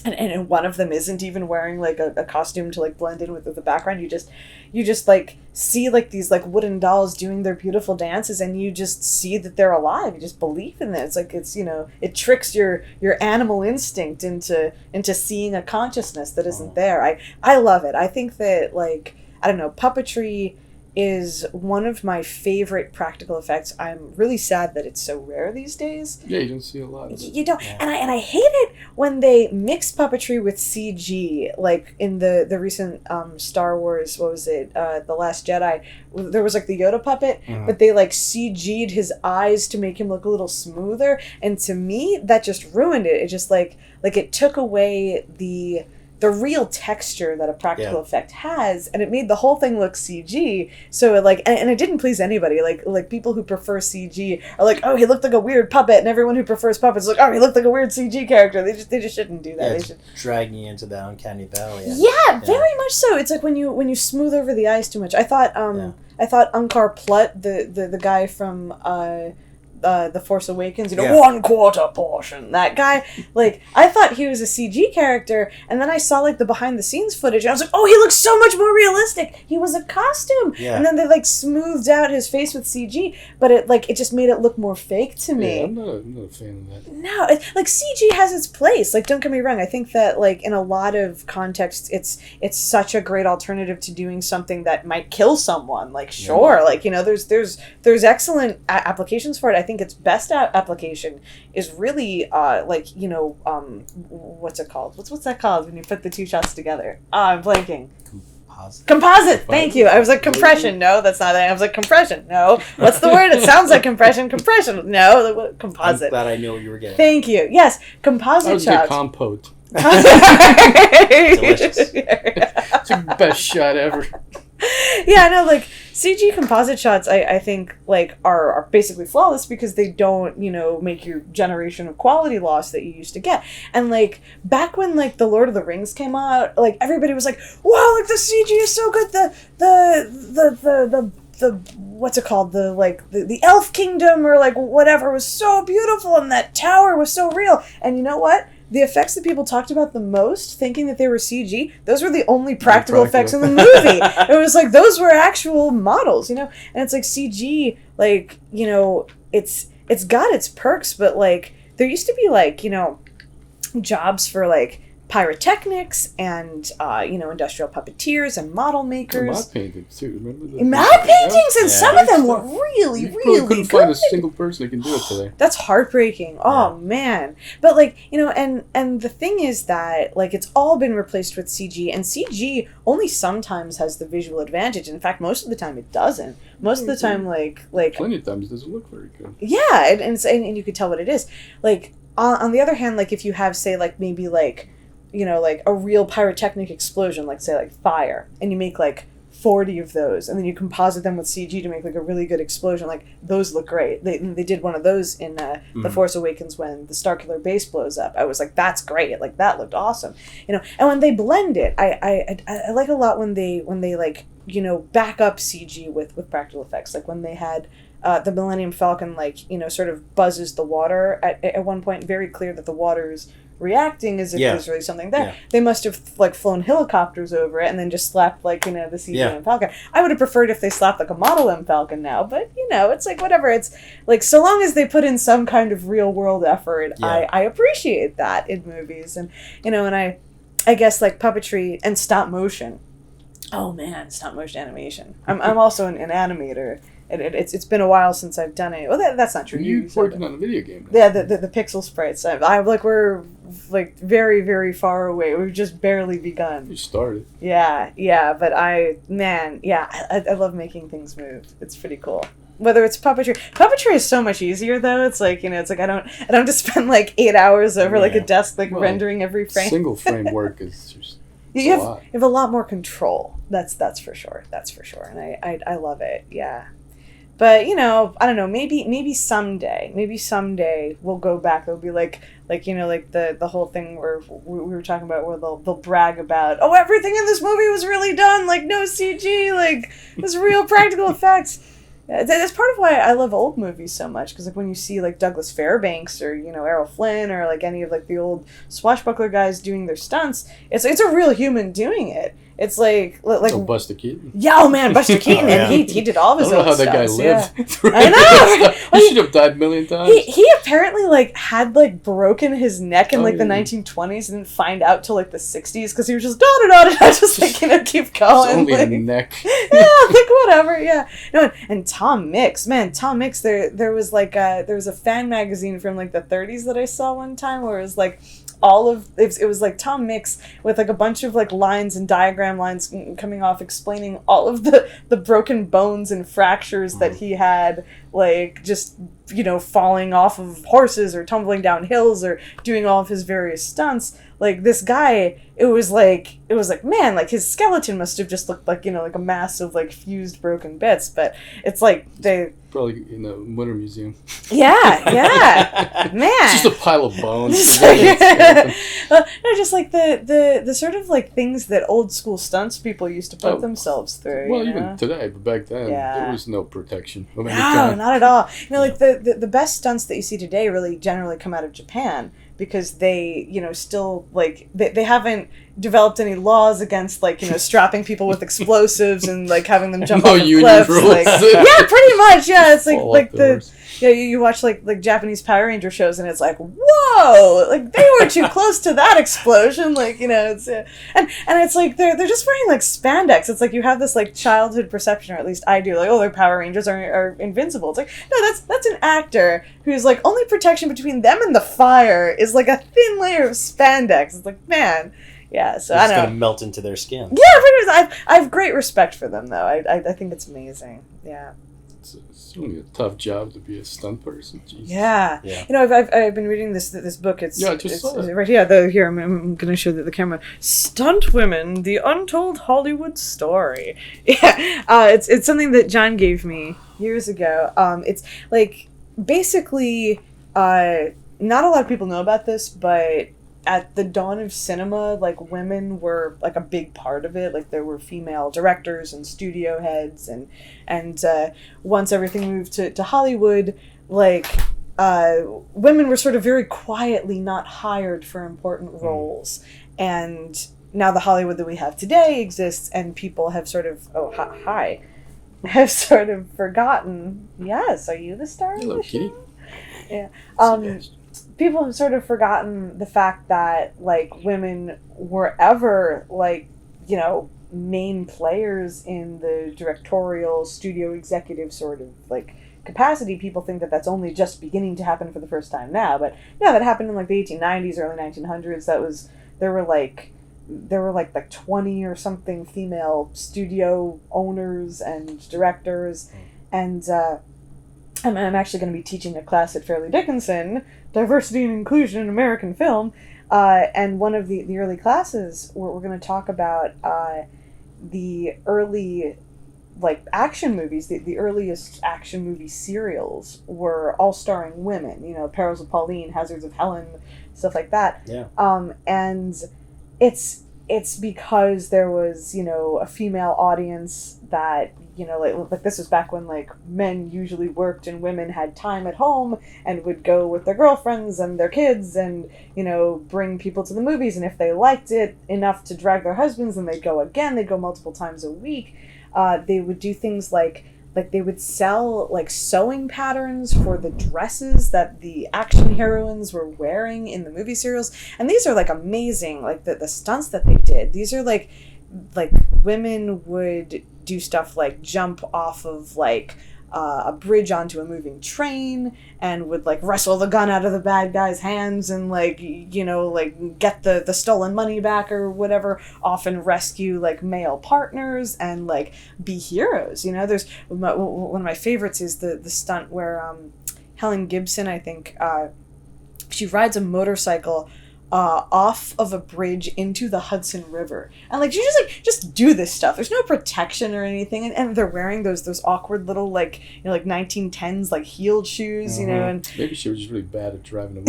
and one of them isn't even wearing, like, a costume to, like, blend in with the background. You just like see, like, these, like, wooden dolls doing their beautiful dances, and you just see that they're alive. You just believe in it. It's like, it's, you know, it tricks your animal instinct into seeing a consciousness that isn't there. I love it. I think that, like, I don't know, puppetry is one of my favorite practical effects. I'm really sad that it's so rare these days. Yeah, you don't see a lot. You don't, yeah. and I hate it when they mix puppetry with CG. Like in the recent Star Wars, what was it? The Last Jedi. There was, like, the Yoda puppet, but they, like, CG'd his eyes to make him look a little smoother. And to me, that just ruined it. It just like it took away the real texture that a practical effect has, and it made the whole thing look CG. So it, like, and it didn't please anybody. Like people who prefer CG are like, oh, he looked like a weird puppet, and everyone who prefers puppets is like, oh, he looked like a weird CG character. They just shouldn't do that. Yeah, they it's should dragging you into that uncanny valley. Yeah, very much so. It's like when you smooth over the eyes too much. I thought Unkar Plutt, the guy from The Force Awakens, you know, 1/4 portion. That guy, like, I thought he was a CG character, and then I saw, like, the behind the scenes footage, and I was like, oh, he looks so much more realistic. He was a costume. Yeah. And then they, like, smoothed out his face with CG, but it just made it look more fake to me. Yeah, I'm not a fan of that. No, like, CG has its place. Like, don't get me wrong. I think that, like, in a lot of contexts, it's such a great alternative to doing something that might kill someone. Like, sure, like, you know, there's excellent applications for it. I think its best application is really like, you know, what's it called? What's that called when you put the 2 shots together? I'm blanking. Composite. Thank you. I was like, compression. No, that's not it. I was like, compression. No. What's the word? It sounds like compression. Compression. No. Composite. I'm glad I know what you were getting. Thank you. Yes. Composite shots. Compote. Delicious. It's the best shot ever. Yeah, no, like, CG composite shots, I think, like, are basically flawless because they don't, you know, make your generation of quality loss that you used to get. And, like, back when, like, the Lord of the Rings came out, like, everybody was like, wow, like, the CG is so good, the what's it called, the Elf Kingdom or, like, whatever was so beautiful, and that tower was so real. And you know what? The effects that people talked about the most, thinking that they were CG, those were the only practical effects in the movie. It was like, those were actual models, you know? And it's like, CG, like, you know, it's got its perks, but, like, there used to be, like, you know, jobs for, like, pyrotechnics and industrial puppeteers and model makers. Mod paintings too. Remember Mod paintings, and some of them were really, you really couldn't good. find a single person that can do it today. That's heartbreaking. Oh man. But and the thing is that it's all been replaced with CG, and CG only sometimes has the visual advantage. In fact, most of the time it doesn't. Most of the time plenty of times it doesn't look very good. Yeah, and you could tell what it is. On the other hand, if you have, say, maybe a real pyrotechnic explosion, say fire, and you make 40 of those, and then you composite them with CG to make a really good explosion, those look great. They did one of those in The Force Awakens when the Starkiller base blows up. I was like, that's great. That looked awesome. And when they blend it, I like a lot when they back up CG with practical effects. When they had the Millennium Falcon, sort of buzzes the water at one point, very clear that the water's reacting as if there's really something there. Yeah. They must have flown helicopters over it and then just slapped the CG M Falcon. I would have preferred if they slapped a model M Falcon now, but it's whatever. It's so long as they put in some kind of real world effort, I appreciate that in movies. And and I guess puppetry and stop motion. Oh man, stop motion animation. I'm also an animator. It's been a while since I've done it. Well, that's not true. You're working on a video game now. Yeah, the pixel sprites. We're very, very far away. We've just barely begun. You started. Yeah, but I love making things move. It's pretty cool. Whether it's puppetry. Puppetry is so much easier though. It's I don't have to spend 8 hours over a desk rendering every frame. Single frame work is just you have a lot more control. That's for sure. That's for sure. And I love it. Yeah. But I don't know. Maybe someday we'll go back. It'll be the whole thing where we were talking about where they'll brag about everything in this movie was really done no CG it was real practical effects. That's part of why I love old movies so much, because like when you see like Douglas Fairbanks or Errol Flynn or like any of like the old swashbuckler guys doing their stunts, it's a real human doing it. It's like Buster Keaton. Yeah, oh man, Buster Keaton, and he did all of his own stunts. I don't know how that guy lived. Yeah. I know. He should have died a million times. He apparently like had like broken his neck in the 1920s and didn't find out till like the 60s because he was just just like keep going. It's only like, a neck. Yeah, like whatever. Yeah. No, and Tom Mix, there was a fan magazine from like the 30s that I saw one time where it was like it was like Tom Mix with like a bunch of like lines and diagram lines coming off explaining all of the broken bones and fractures that he had, like just falling off of horses or tumbling down hills or doing all of his various stunts. Like this guy, it was like man, like his skeleton must have just looked like like a mass of like fused broken bits. But it's like they probably in a motor museum. Yeah, man. It's just a pile of bones. No, just like the sort of like things that old school stunts people used to put themselves through. Well, even today, but back then there was no protection of any kind. No, not at all. Like the best stunts that you see today really generally come out of Japan, because they still like they haven't developed any laws against like strapping people with explosives and like having them jump off of cliffs. Like, yeah, pretty much. Yeah, it's like you watch like Japanese Power Ranger shows and it's like, whoa, like they were too close to that explosion. Like it's and it's like they're just wearing like spandex. It's like you have this like childhood perception, or at least I do, like their Power Rangers are invincible. It's like no, that's an actor who's like only protection between them and the fire is like a thin layer of spandex. It's like, man. Yeah, so I don't know. It's going to melt into their skin. Yeah, pretty much. I have great respect for them, though. I think it's amazing. Yeah. It's really a tough job to be a stunt person. Jeez. Yeah. I've been reading this book. It's I just saw it. Right here. I'm going to show the camera. Stunt Women: The Untold Hollywood Story. Yeah. It's something that John gave me years ago. It's like basically not a lot of people know about this, but at the dawn of cinema, like women were like a big part of it. Like there were female directors and studio heads, and once everything moved to Hollywood, like women were sort of very quietly not hired for important roles. And now the Hollywood that we have today exists, and people have sort of have sort of forgotten. Yes, are you the star of the show? Kitty. Yeah. people have sort of forgotten the fact that, like, women were ever, like, you know, main players in the directorial, studio executive sort of, like, capacity. People think that that's only just beginning to happen for the first time now, but no, that happened in, like, the 1890s, early 1900s. There were like 20 or something female studio owners and directors, and I'm actually going to be teaching a class at Fairleigh Dickinson, Diversity and Inclusion in American Film, and one of the early classes, we're going to talk about the early, like, action movies. The earliest action movie serials were all starring women, you know, Perils of Pauline, Hazards of Helen, stuff like that. Yeah. And it's because there was, you know, a female audience that, you know, like this was back when, like, men usually worked and women had time at home and would go with their girlfriends and their kids and, you know, bring people to the movies, and if they liked it enough to drag their husbands, then they'd go again. They'd go multiple times a week. They would do things like they would sell, like, sewing patterns for the dresses that the action heroines were wearing in the movie serials. And these are, like, amazing, like, the stunts that they did. These are, like women would do stuff like jump off of, like, a bridge onto a moving train, and would, like, wrestle the gun out of the bad guy's hands and, like, you know, like, get the stolen money back or whatever, often rescue, like, male partners and, like, be heroes. You know, there's one of my favorites is the stunt where Helen Gibson, I think, she rides a motorcycle off of a bridge into the Hudson River, and, like, you just do this stuff. There's no protection or anything, and they're wearing those awkward little, like, you know, like 1910s, like, heeled shoes, you know. And maybe she was just really bad at driving a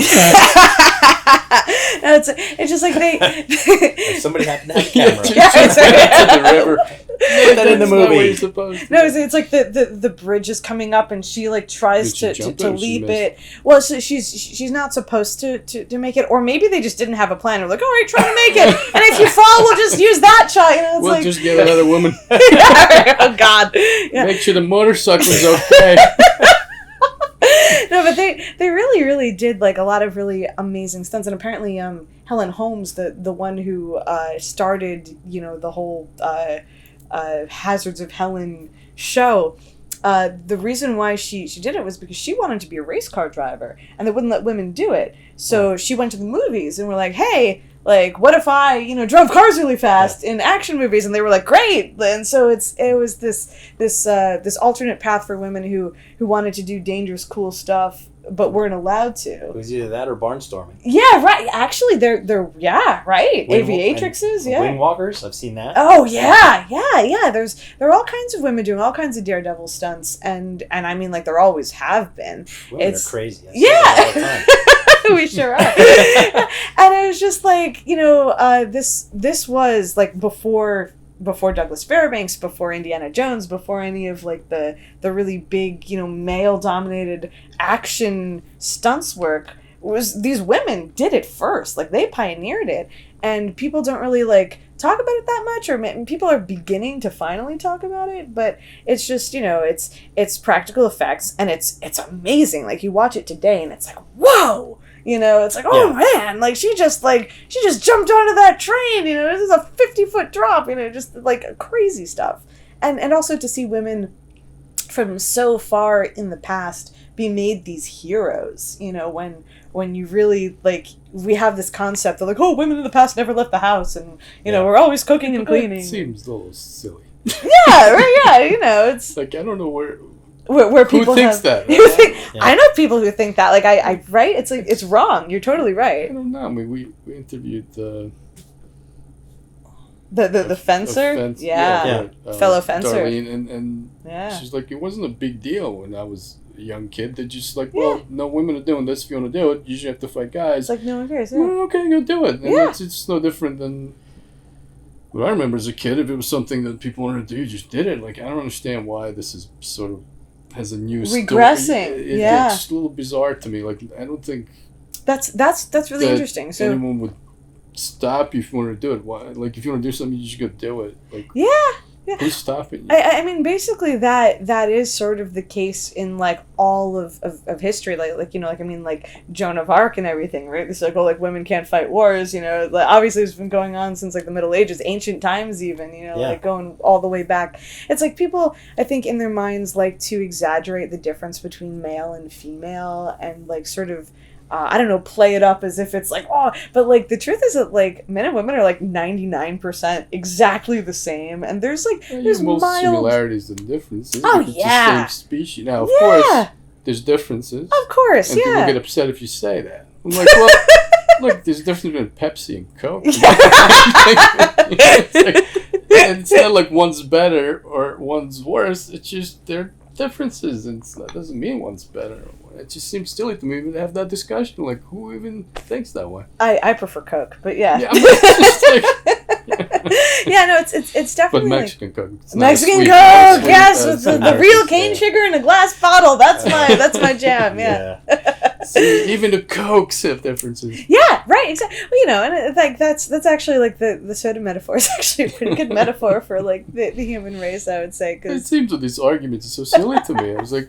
no, it's just like If somebody happened to have a camera. Yeah, to the river. Put that in the movie. No, it's like the bridge is coming up, and she, like, tries to leap it. Well, so she's not supposed to make it, or maybe they just didn't have a plan. They're like, all right, try to make it, and if you fall, we'll just use that shot. You know, it's we'll like, just get another woman. Yeah, oh God, yeah. Make sure the motorcycle's okay. No, but they really did, like, a lot of really amazing stunts, and apparently Helen Holmes, the one who started, you know, the whole Hazards of Helen show, the reason why she did it was because she wanted to be a race car driver, and they wouldn't let women do it. So she went to the movies and were like, hey, like, what if I, you know, drove cars really fast in action movies? And they were like, great. And so it was this alternate path for women who wanted to do dangerous, cool stuff, but weren't allowed to. It was either that or barnstorming. Yeah, right. Actually, they're right. Aviatrixes, yeah. Windwalkers, I've seen that. Oh yeah. There are all kinds of women doing all kinds of daredevil stunts, and I mean, like, there always have been. Women are crazy. I see Yeah. that all the time. We sure are. And it was just like, you know, this was, like, before Douglas Fairbanks, before Indiana Jones, before any of, like, the really big, you know, male dominated action stunts work. Was these women did it first, like, they pioneered it, and people don't really, like, talk about it that much, or people are beginning to finally talk about it, but it's just, you know, it's practical effects, and it's amazing. Like, you watch it today and it's like, whoa. You know, it's like, oh man, like, she just jumped onto that train, you know, this is a 50-foot drop, you know, just, like, crazy stuff. And also to see women from so far in the past be made these heroes, you know, when you really, like, we have this concept of, like, oh, women in the past never left the house, and, you know, we're always cooking and cleaning. It seems a little silly. Yeah, right, yeah, you know, it's like, I don't know where people who thinks that? I know people who think that, like, I right? It's like, it's wrong. You're totally right. I don't know. I mean, we interviewed the fencer, fellow fencer, Darlene, and she's like, it wasn't a big deal when I was a young kid. They're just like, well, no women are doing this. If you want to do it, you should have to fight guys. It's like, no one cares. Yeah. Well, okay, go do it. And it's no different than what I remember as a kid. If it was something that people wanted to do, you just did it. Like, I don't understand why this is sort of has a new regressing. It's just a little bizarre to me. Like, I don't think that's really interesting. So anyone would stop you if you wanted to do it. Why? Like, if you want to do something, you just go do it. Like, Who's stopping you? I mean, basically that is sort of the case in like all of history, like you know, like I mean, like Joan of Arc and everything, right? It's like, oh, like women can't fight wars, you know. Like, obviously, it's been going on since like the Middle Ages, ancient times, even, you know, like going all the way back. It's like people, I think, in their minds like to exaggerate the difference between male and female, and like sort of. I don't know, play it up as if it's like, oh, but like the truth is that like men and women are like 99% exactly the same, and there's like there's most mild similarities and differences. Oh, It's yeah. the same species. Now, of course, there's differences. Of course, and yeah. people get upset if you say that. I'm like, well, look, there's a difference between Pepsi and Coke. It's not like one's better or one's worse. It's just they're differences, and that doesn't mean one's better. It just seems silly to me to have that discussion. Like, who even thinks that way? I prefer Coke, but yeah. Yeah, it's like, yeah, no, it's definitely but Mexican Coke. It's not Mexican sweet, Coke, sweet, yes, it's with the American real cane style. sugar in a glass bottle. That's my jam. Yeah. See, even the Cokes have differences. Yeah, right. Exactly. Well, you know, and it's like that's actually like the soda metaphor is actually a pretty good metaphor for like the human race, I would say. It Cause seems that these arguments are so silly to me. I was like,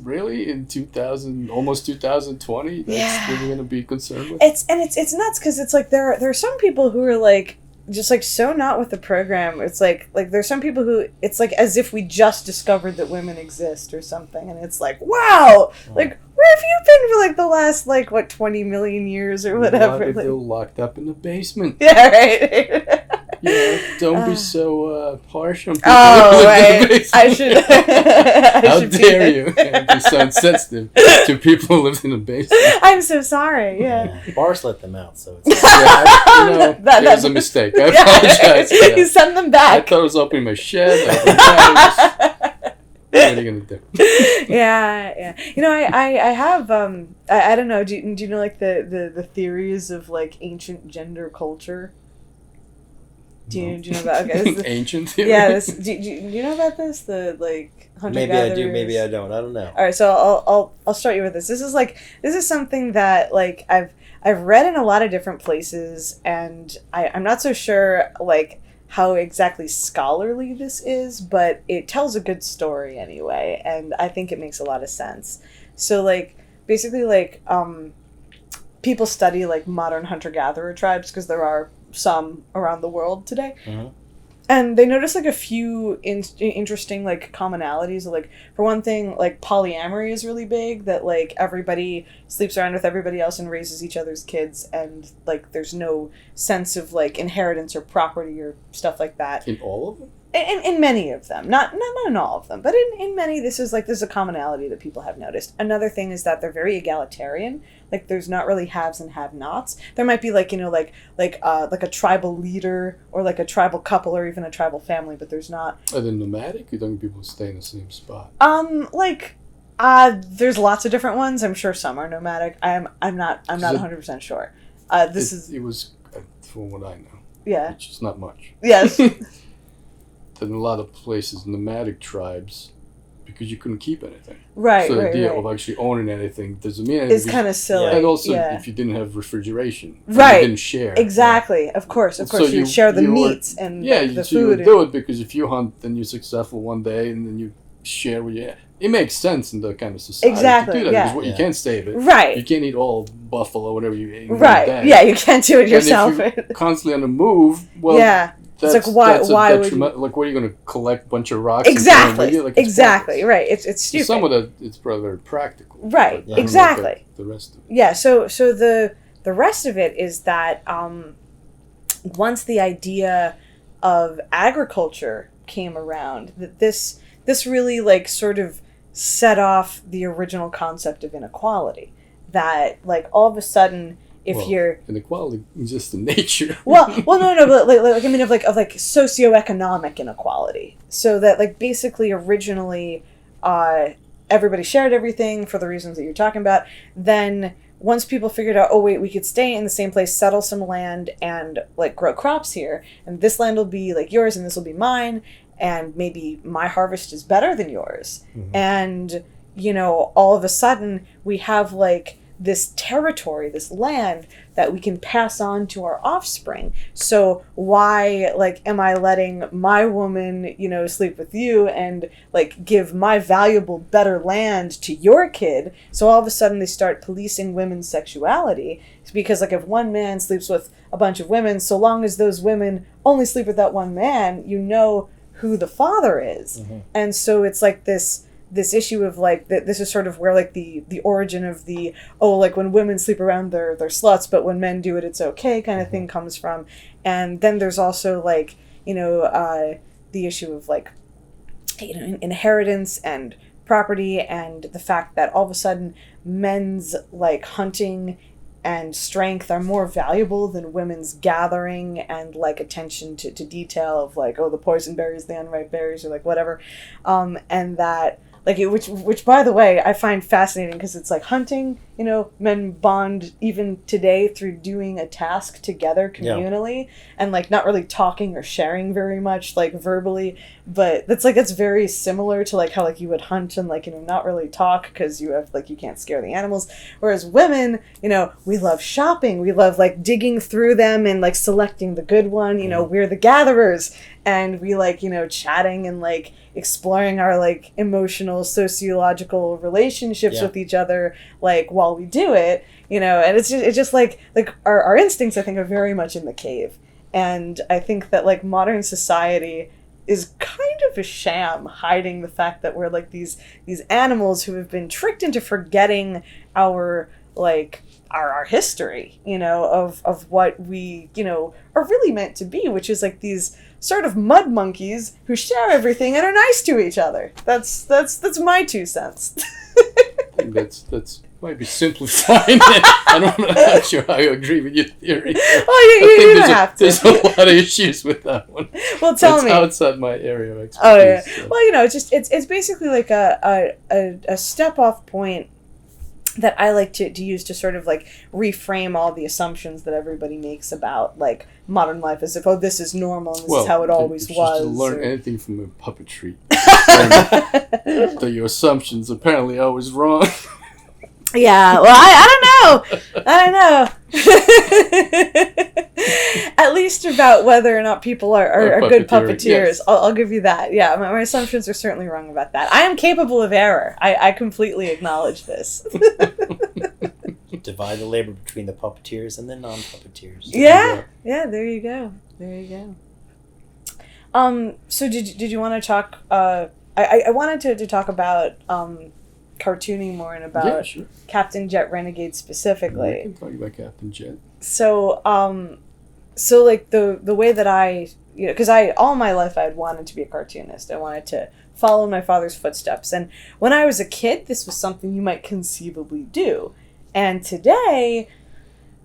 really, in 2000, almost 2020, that's what we're gonna be concerned with? It's nuts because it's like there are some people who are like just like so not with the program. It's like there's some people who it's like as if we just discovered that women exist or something, and it's like, wow, like where have you been for like the last like what 20 million years or whatever? Why are they Like, locked up in the basement? yeah, right. Yeah, don't be so harsh on people. Oh, who live in the right. basement. I should. How dare you? Be so insensitive to people who live in the basement. I'm so sorry. Yeah. Bars let them out, so it's Yeah, you know, That- it was a mistake. I Yeah. apologize for that. You send them I back. thought I was opening my shed. What are you gonna do? Yeah. You know, I have I don't know. Do you know like the theories of like ancient gender culture? Do you know about this is Ancient theory? yeah, do you know about this? The like hunter maybe gatherers. I do, maybe I don't. I don't know. All right, so I'll start you with this. This is something that like I've read in a lot of different places, and I'm not so sure like how exactly scholarly this is, but it tells a good story anyway, and I think it makes a lot of sense. So like basically like people study like modern hunter gatherer tribes because there are some around the world today. Mm-hmm. And they notice like a few interesting like commonalities. Like for one thing, like polyamory is really big. That like everybody sleeps around with everybody else and raises each other's kids, and like there's no sense of like inheritance or property or stuff like that. In all of them? In many of them, not in all of them, but in many, this is a commonality that people have noticed. Another thing is that they're very egalitarian. Like there's not really haves and have-nots. There might be like, you know, like a tribal leader or like a tribal couple or even a tribal family, but there's not. Are they nomadic? You don't people stay in the same spot? There's lots of different ones. I'm sure some are nomadic. I'm not 100% sure. It was from what I know. Yeah. Which is not much. Yes. In a lot of places, nomadic tribes, because you couldn't keep anything. Right. So the idea right. of actually owning anything doesn't mean anything. It's kind of silly. And also, yeah. if you didn't have refrigeration, right, you didn't share. Exactly. Of course, So you'd share the meats and the so you food. would do it because if you hunt and you're successful one day and then you share what you have. It makes sense in that kind of society exactly, to do that yeah. because you can't save it. Right. You can't eat all buffalo or whatever you eat. Right. Yeah, you can't do it yourself. And if you're constantly on the move, well, yeah. It's like why would you? Like, what are you going to collect a bunch of rocks? Exactly. And like, exactly. Right. It's stupid. Some of that it's probably very practical. Right. Yeah. Exactly. The rest of it. Yeah. So the rest of it is that once the idea of agriculture came around, that this really like sort of set off the original concept of inequality. That like all of a sudden. Inequality exists in nature. no, but like I mean of socioeconomic inequality. So that like basically originally, everybody shared everything for the reasons that you're talking about. Then once people figured out, oh wait, we could stay in the same place, settle some land, and like grow crops here, and this land will be like yours, and this will be mine, and maybe my harvest is better than yours, and you know all of a sudden we have like this territory, this land that we can pass on to our offspring. So why, like, am I letting my woman, you know, sleep with you and, like, give my valuable, better land to your kid? So all of a sudden they start policing women's sexuality. It's because, like, if one man sleeps with a bunch of women, so long as those women only sleep with that one man, you know who the father is. Mm-hmm. And so it's like this issue of, like, this is sort of where, like, the origin of the, oh, like, when women sleep around, they're sluts, but when men do it, it's okay kind of thing comes from. And then there's also, like, you know, the issue of, like, you know, inheritance and property, and the fact that all of a sudden men's, like, hunting and strength are more valuable than women's gathering and, like, attention to detail of, like, oh, the poison berries, the unripe berries, or, like, whatever. And that, like, which by the way, I find fascinating, because it's like hunting, you know, men bond even today through doing a task together communally, and, like, not really talking or sharing very much, like, verbally, but it's very similar to, like, how, like, you would hunt and, like, you know, not really talk because you have, like, you can't scare the animals, whereas women, you know, we love shopping, we love, like, digging through them and, like, selecting the good one, you know, we're the gatherers, and we, like, you know, chatting and, like, exploring our, like, emotional, sociological relationships with each other, like, while we do it, you know, and it's just like our instincts, I think, are very much in the cave. And I think that, like, modern society is kind of a sham, hiding the fact that we're, like, these animals who have been tricked into forgetting our, like, our history, you know, of what we, you know, are really meant to be, which is, like, these sort of mud monkeys who share everything and are nice to each other. That's my 2 cents. That's might be simplifying it. I'm not sure I agree with your theory. Well, you don't have to. There's a lot of issues with that one. Well, tell me. It's outside my area of expertise. Oh yeah. So. Well, you know, it's basically like a step off point that I like to use to sort of, like, reframe all the assumptions that everybody makes about, like, modern life, as if, oh, this is normal and this is how it always was. To learn anything from a puppetry that your assumptions apparently are always wrong. Yeah, well, I don't know. At least about whether or not people are good puppeteers. Yes. I'll give you that. Yeah, my assumptions are certainly wrong about that. I am capable of error. I completely acknowledge this. Divide the labor between the puppeteers and the non-puppeteers. Yeah, there you go. So did you want to talk, I wanted to talk about cartooning more and about Captain Jet Renegade specifically. We can talk about Captain Jet. So like the way that I, you know, because all my life I had wanted to be a cartoonist. I wanted to follow my father's footsteps. And when I was a kid, this was something you might conceivably do. And today,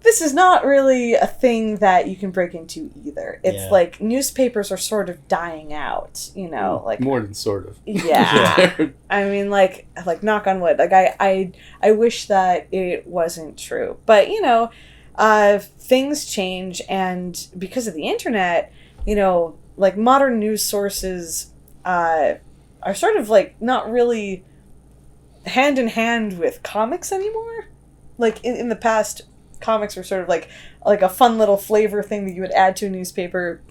this is not really a thing that you can break into either. It's like newspapers are sort of dying out, you know, like more than sort of. Yeah. I mean, like knock on wood. Like I wish that it wasn't true. But, you know, things change, and because of the internet, you know, like modern news sources are sort of like not really hand in hand with comics anymore. Like in the past, comics were sort of like a fun little flavor thing that you would add to a newspaper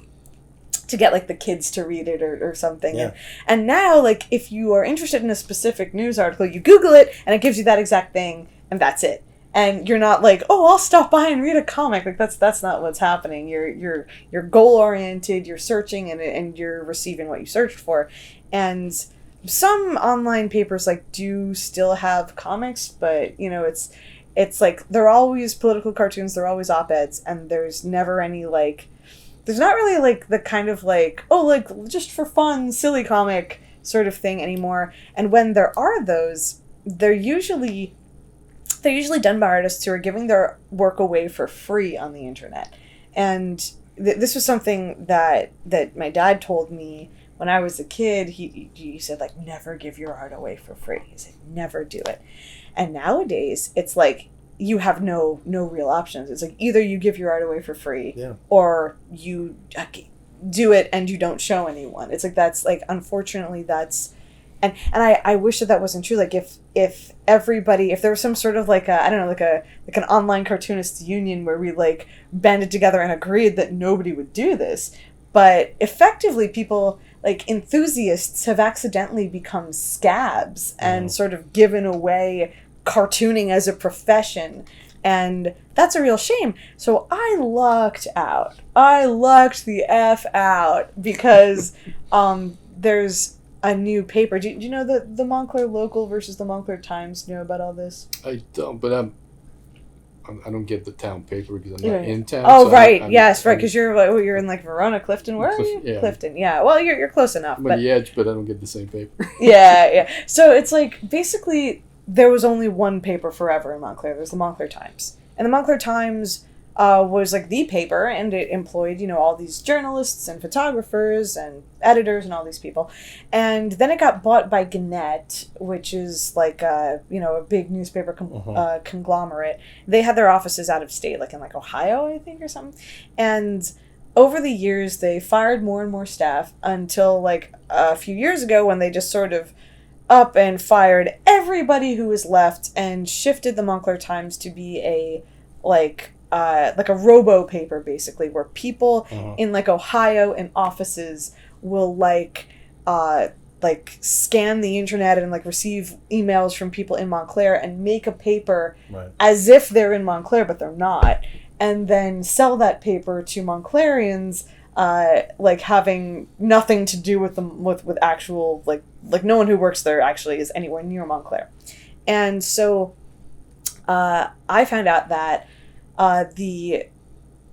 to get, like, the kids to read it or something. Yeah. And now, like, if you are interested in a specific news article, you Google it and it gives you that exact thing, and that's it. And you're not like, oh, I'll stop by and read a comic. Like, that's not what's happening. You're goal oriented. You're searching and you're receiving what you searched for. And some online papers, like, do still have comics, but, you know, it's like they're always political cartoons, they're always op-eds, and there's never any, like, there's not really, like, the kind of, like, oh, like, just for fun, silly comic sort of thing anymore. And when there are those, they're usually done by artists who are giving their work away for free on the internet. And this was something that my dad told me when I was a kid. He said, like, never give your art away for free. He said, never do it. And nowadays, it's like you have no real options. It's like either you give your art away for free, or you do it and you don't show anyone. It's like that's like, unfortunately, that's I wish that wasn't true. Like if everybody, if there was some sort of like a, I don't know, like an online cartoonists union where we like banded together and agreed that nobody would do this, but effectively people like enthusiasts have accidentally become scabs and sort of given away cartooning as a profession. And that's a real shame. So I lucked out. I lucked the F out because there's a new paper. Do you know the Montclair Local versus the Montclair Times? Do you know about all this? I don't, but I don't get the town paper because I'm not in town. Oh, so right. Yes, right. Because you're in like Verona, Clifton. Where are you? Yeah. Clifton. Yeah. Well, you're close enough. I'm on the edge, but I don't get the same paper. Yeah. So it's like basically there was only one paper forever in Montclair. There's the Montclair Times, and the Montclair Times was like the paper, and it employed all these journalists and photographers and editors and all these people, and then it got bought by Gannett, which is like a big newspaper conglomerate. They had their offices out of state, like in like Ohio, I think, or something, and over the years they fired more and more staff until like a few years ago when they just sort of up and fired everybody who was left and shifted the Montclair Times to be a like a robo paper, basically, where people in like Ohio in offices will like scan the internet and like receive emails from people in Montclair and make a paper as if they're in Montclair, but they're not, and then sell that paper to Montclairians, like having nothing to do with them with actual like no one who works there actually is anywhere near Montclair. And so I found out that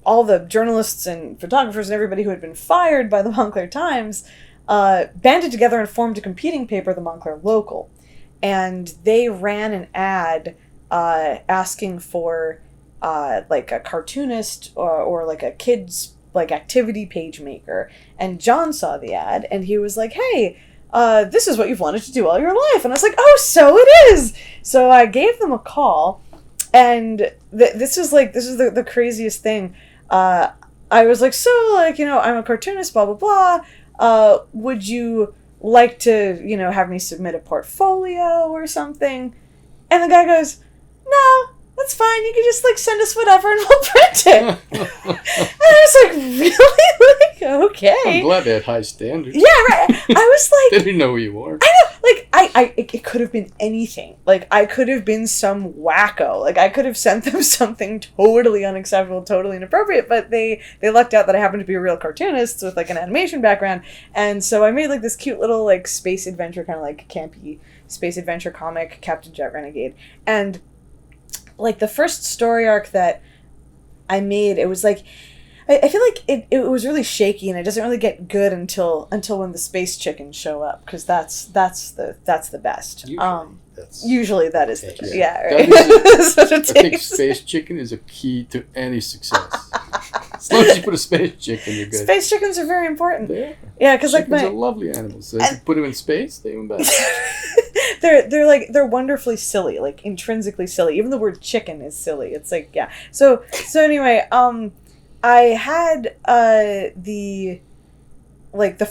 all the journalists and photographers and everybody who had been fired by the Montclair Times banded together and formed a competing paper, the Montclair Local, and they ran an ad asking for like a cartoonist or like a kid's like activity page maker. And John saw the ad and he was like, "Hey, this is what you've wanted to do all your life." And I was like, "Oh, so it is." So I gave them a call. And this is the craziest thing. I was like, "So, like, I'm a cartoonist, blah, blah, blah. Would you like to, have me submit a portfolio or something?" And the guy goes, "No, that's fine. You can just, like, send us whatever and we'll print it." And I was like, "Really?" Like, okay. I'm glad they had high standards. Yeah, right. I was like... They didn't know who you were. I know. Like, it could have been anything. Like, I could have been some wacko. Like, I could have sent them something totally unacceptable, totally inappropriate, but they lucked out that I happened to be a real cartoonist with, like, an animation background. And so I made, like, this cute little, like, space adventure, kind of, like, campy space adventure comic, Captain Jet Renegade. And... like the first story arc that I made, it was like, I feel like it was really shaky and it doesn't really get good until when the space chickens show up, because that's the best. Usually that is the best. Yeah, right. I think space chicken is a key to any success. As long as you put a space chicken, you're good. Space chickens are very important. Yeah, because like chickens are lovely animals. So if you put them in space, they're even better. They're wonderfully silly, like intrinsically silly. Even the word chicken is silly. It's like, yeah. So anyway, I had the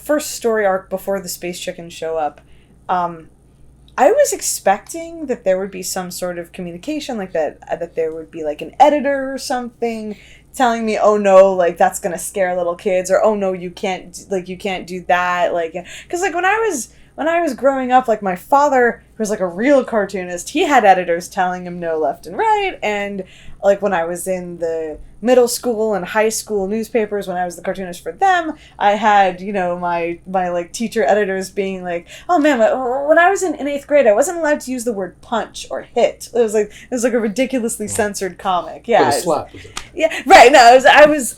first story arc before the space chickens show up. I was expecting that there would be some sort of communication like that there would be like an editor or something telling me, "Oh no, like that's gonna scare little kids," or "Oh no, you can't do that," like, because like when I was growing up, like my father, who was like a real cartoonist, he had editors telling him no left and right. And like when I was in the middle school and high school newspapers, when I was the cartoonist for them, I had, my like teacher editors being like, "Oh man, when I was in 8th grade, I wasn't allowed to use the word punch or hit. It was like a ridiculously censored comic." Yeah. But a slap was it? Yeah, right. No,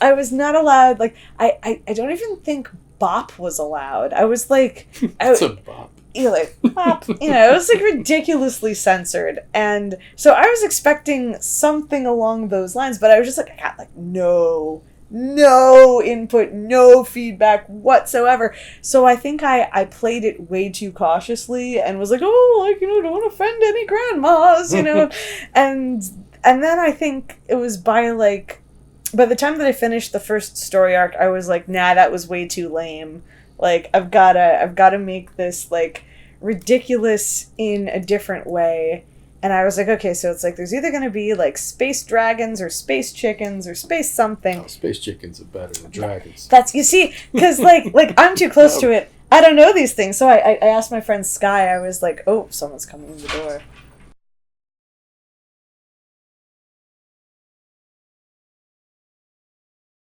I was not allowed. Like I don't even think bop was allowed. I was like, it's a bop. Like bop. It was like ridiculously censored, and so I was expecting something along those lines, but I was just like, I got like no input, no feedback whatsoever. So I think I played it way too cautiously and was like, "Oh, like, don't want to offend any grandmas," and then I think it was by the time that I finished the first story arc, I was like, "Nah, that was way too lame. Like, I've gotta make this like ridiculous in a different way. And I was like, okay, so it's like there's either going to be like space dragons or space chickens or space something. Oh, space chickens are better than dragons. That's, you see, because like I'm too close to it. I don't know these things. So I asked my friend Sky, I was like, oh, someone's coming in the door.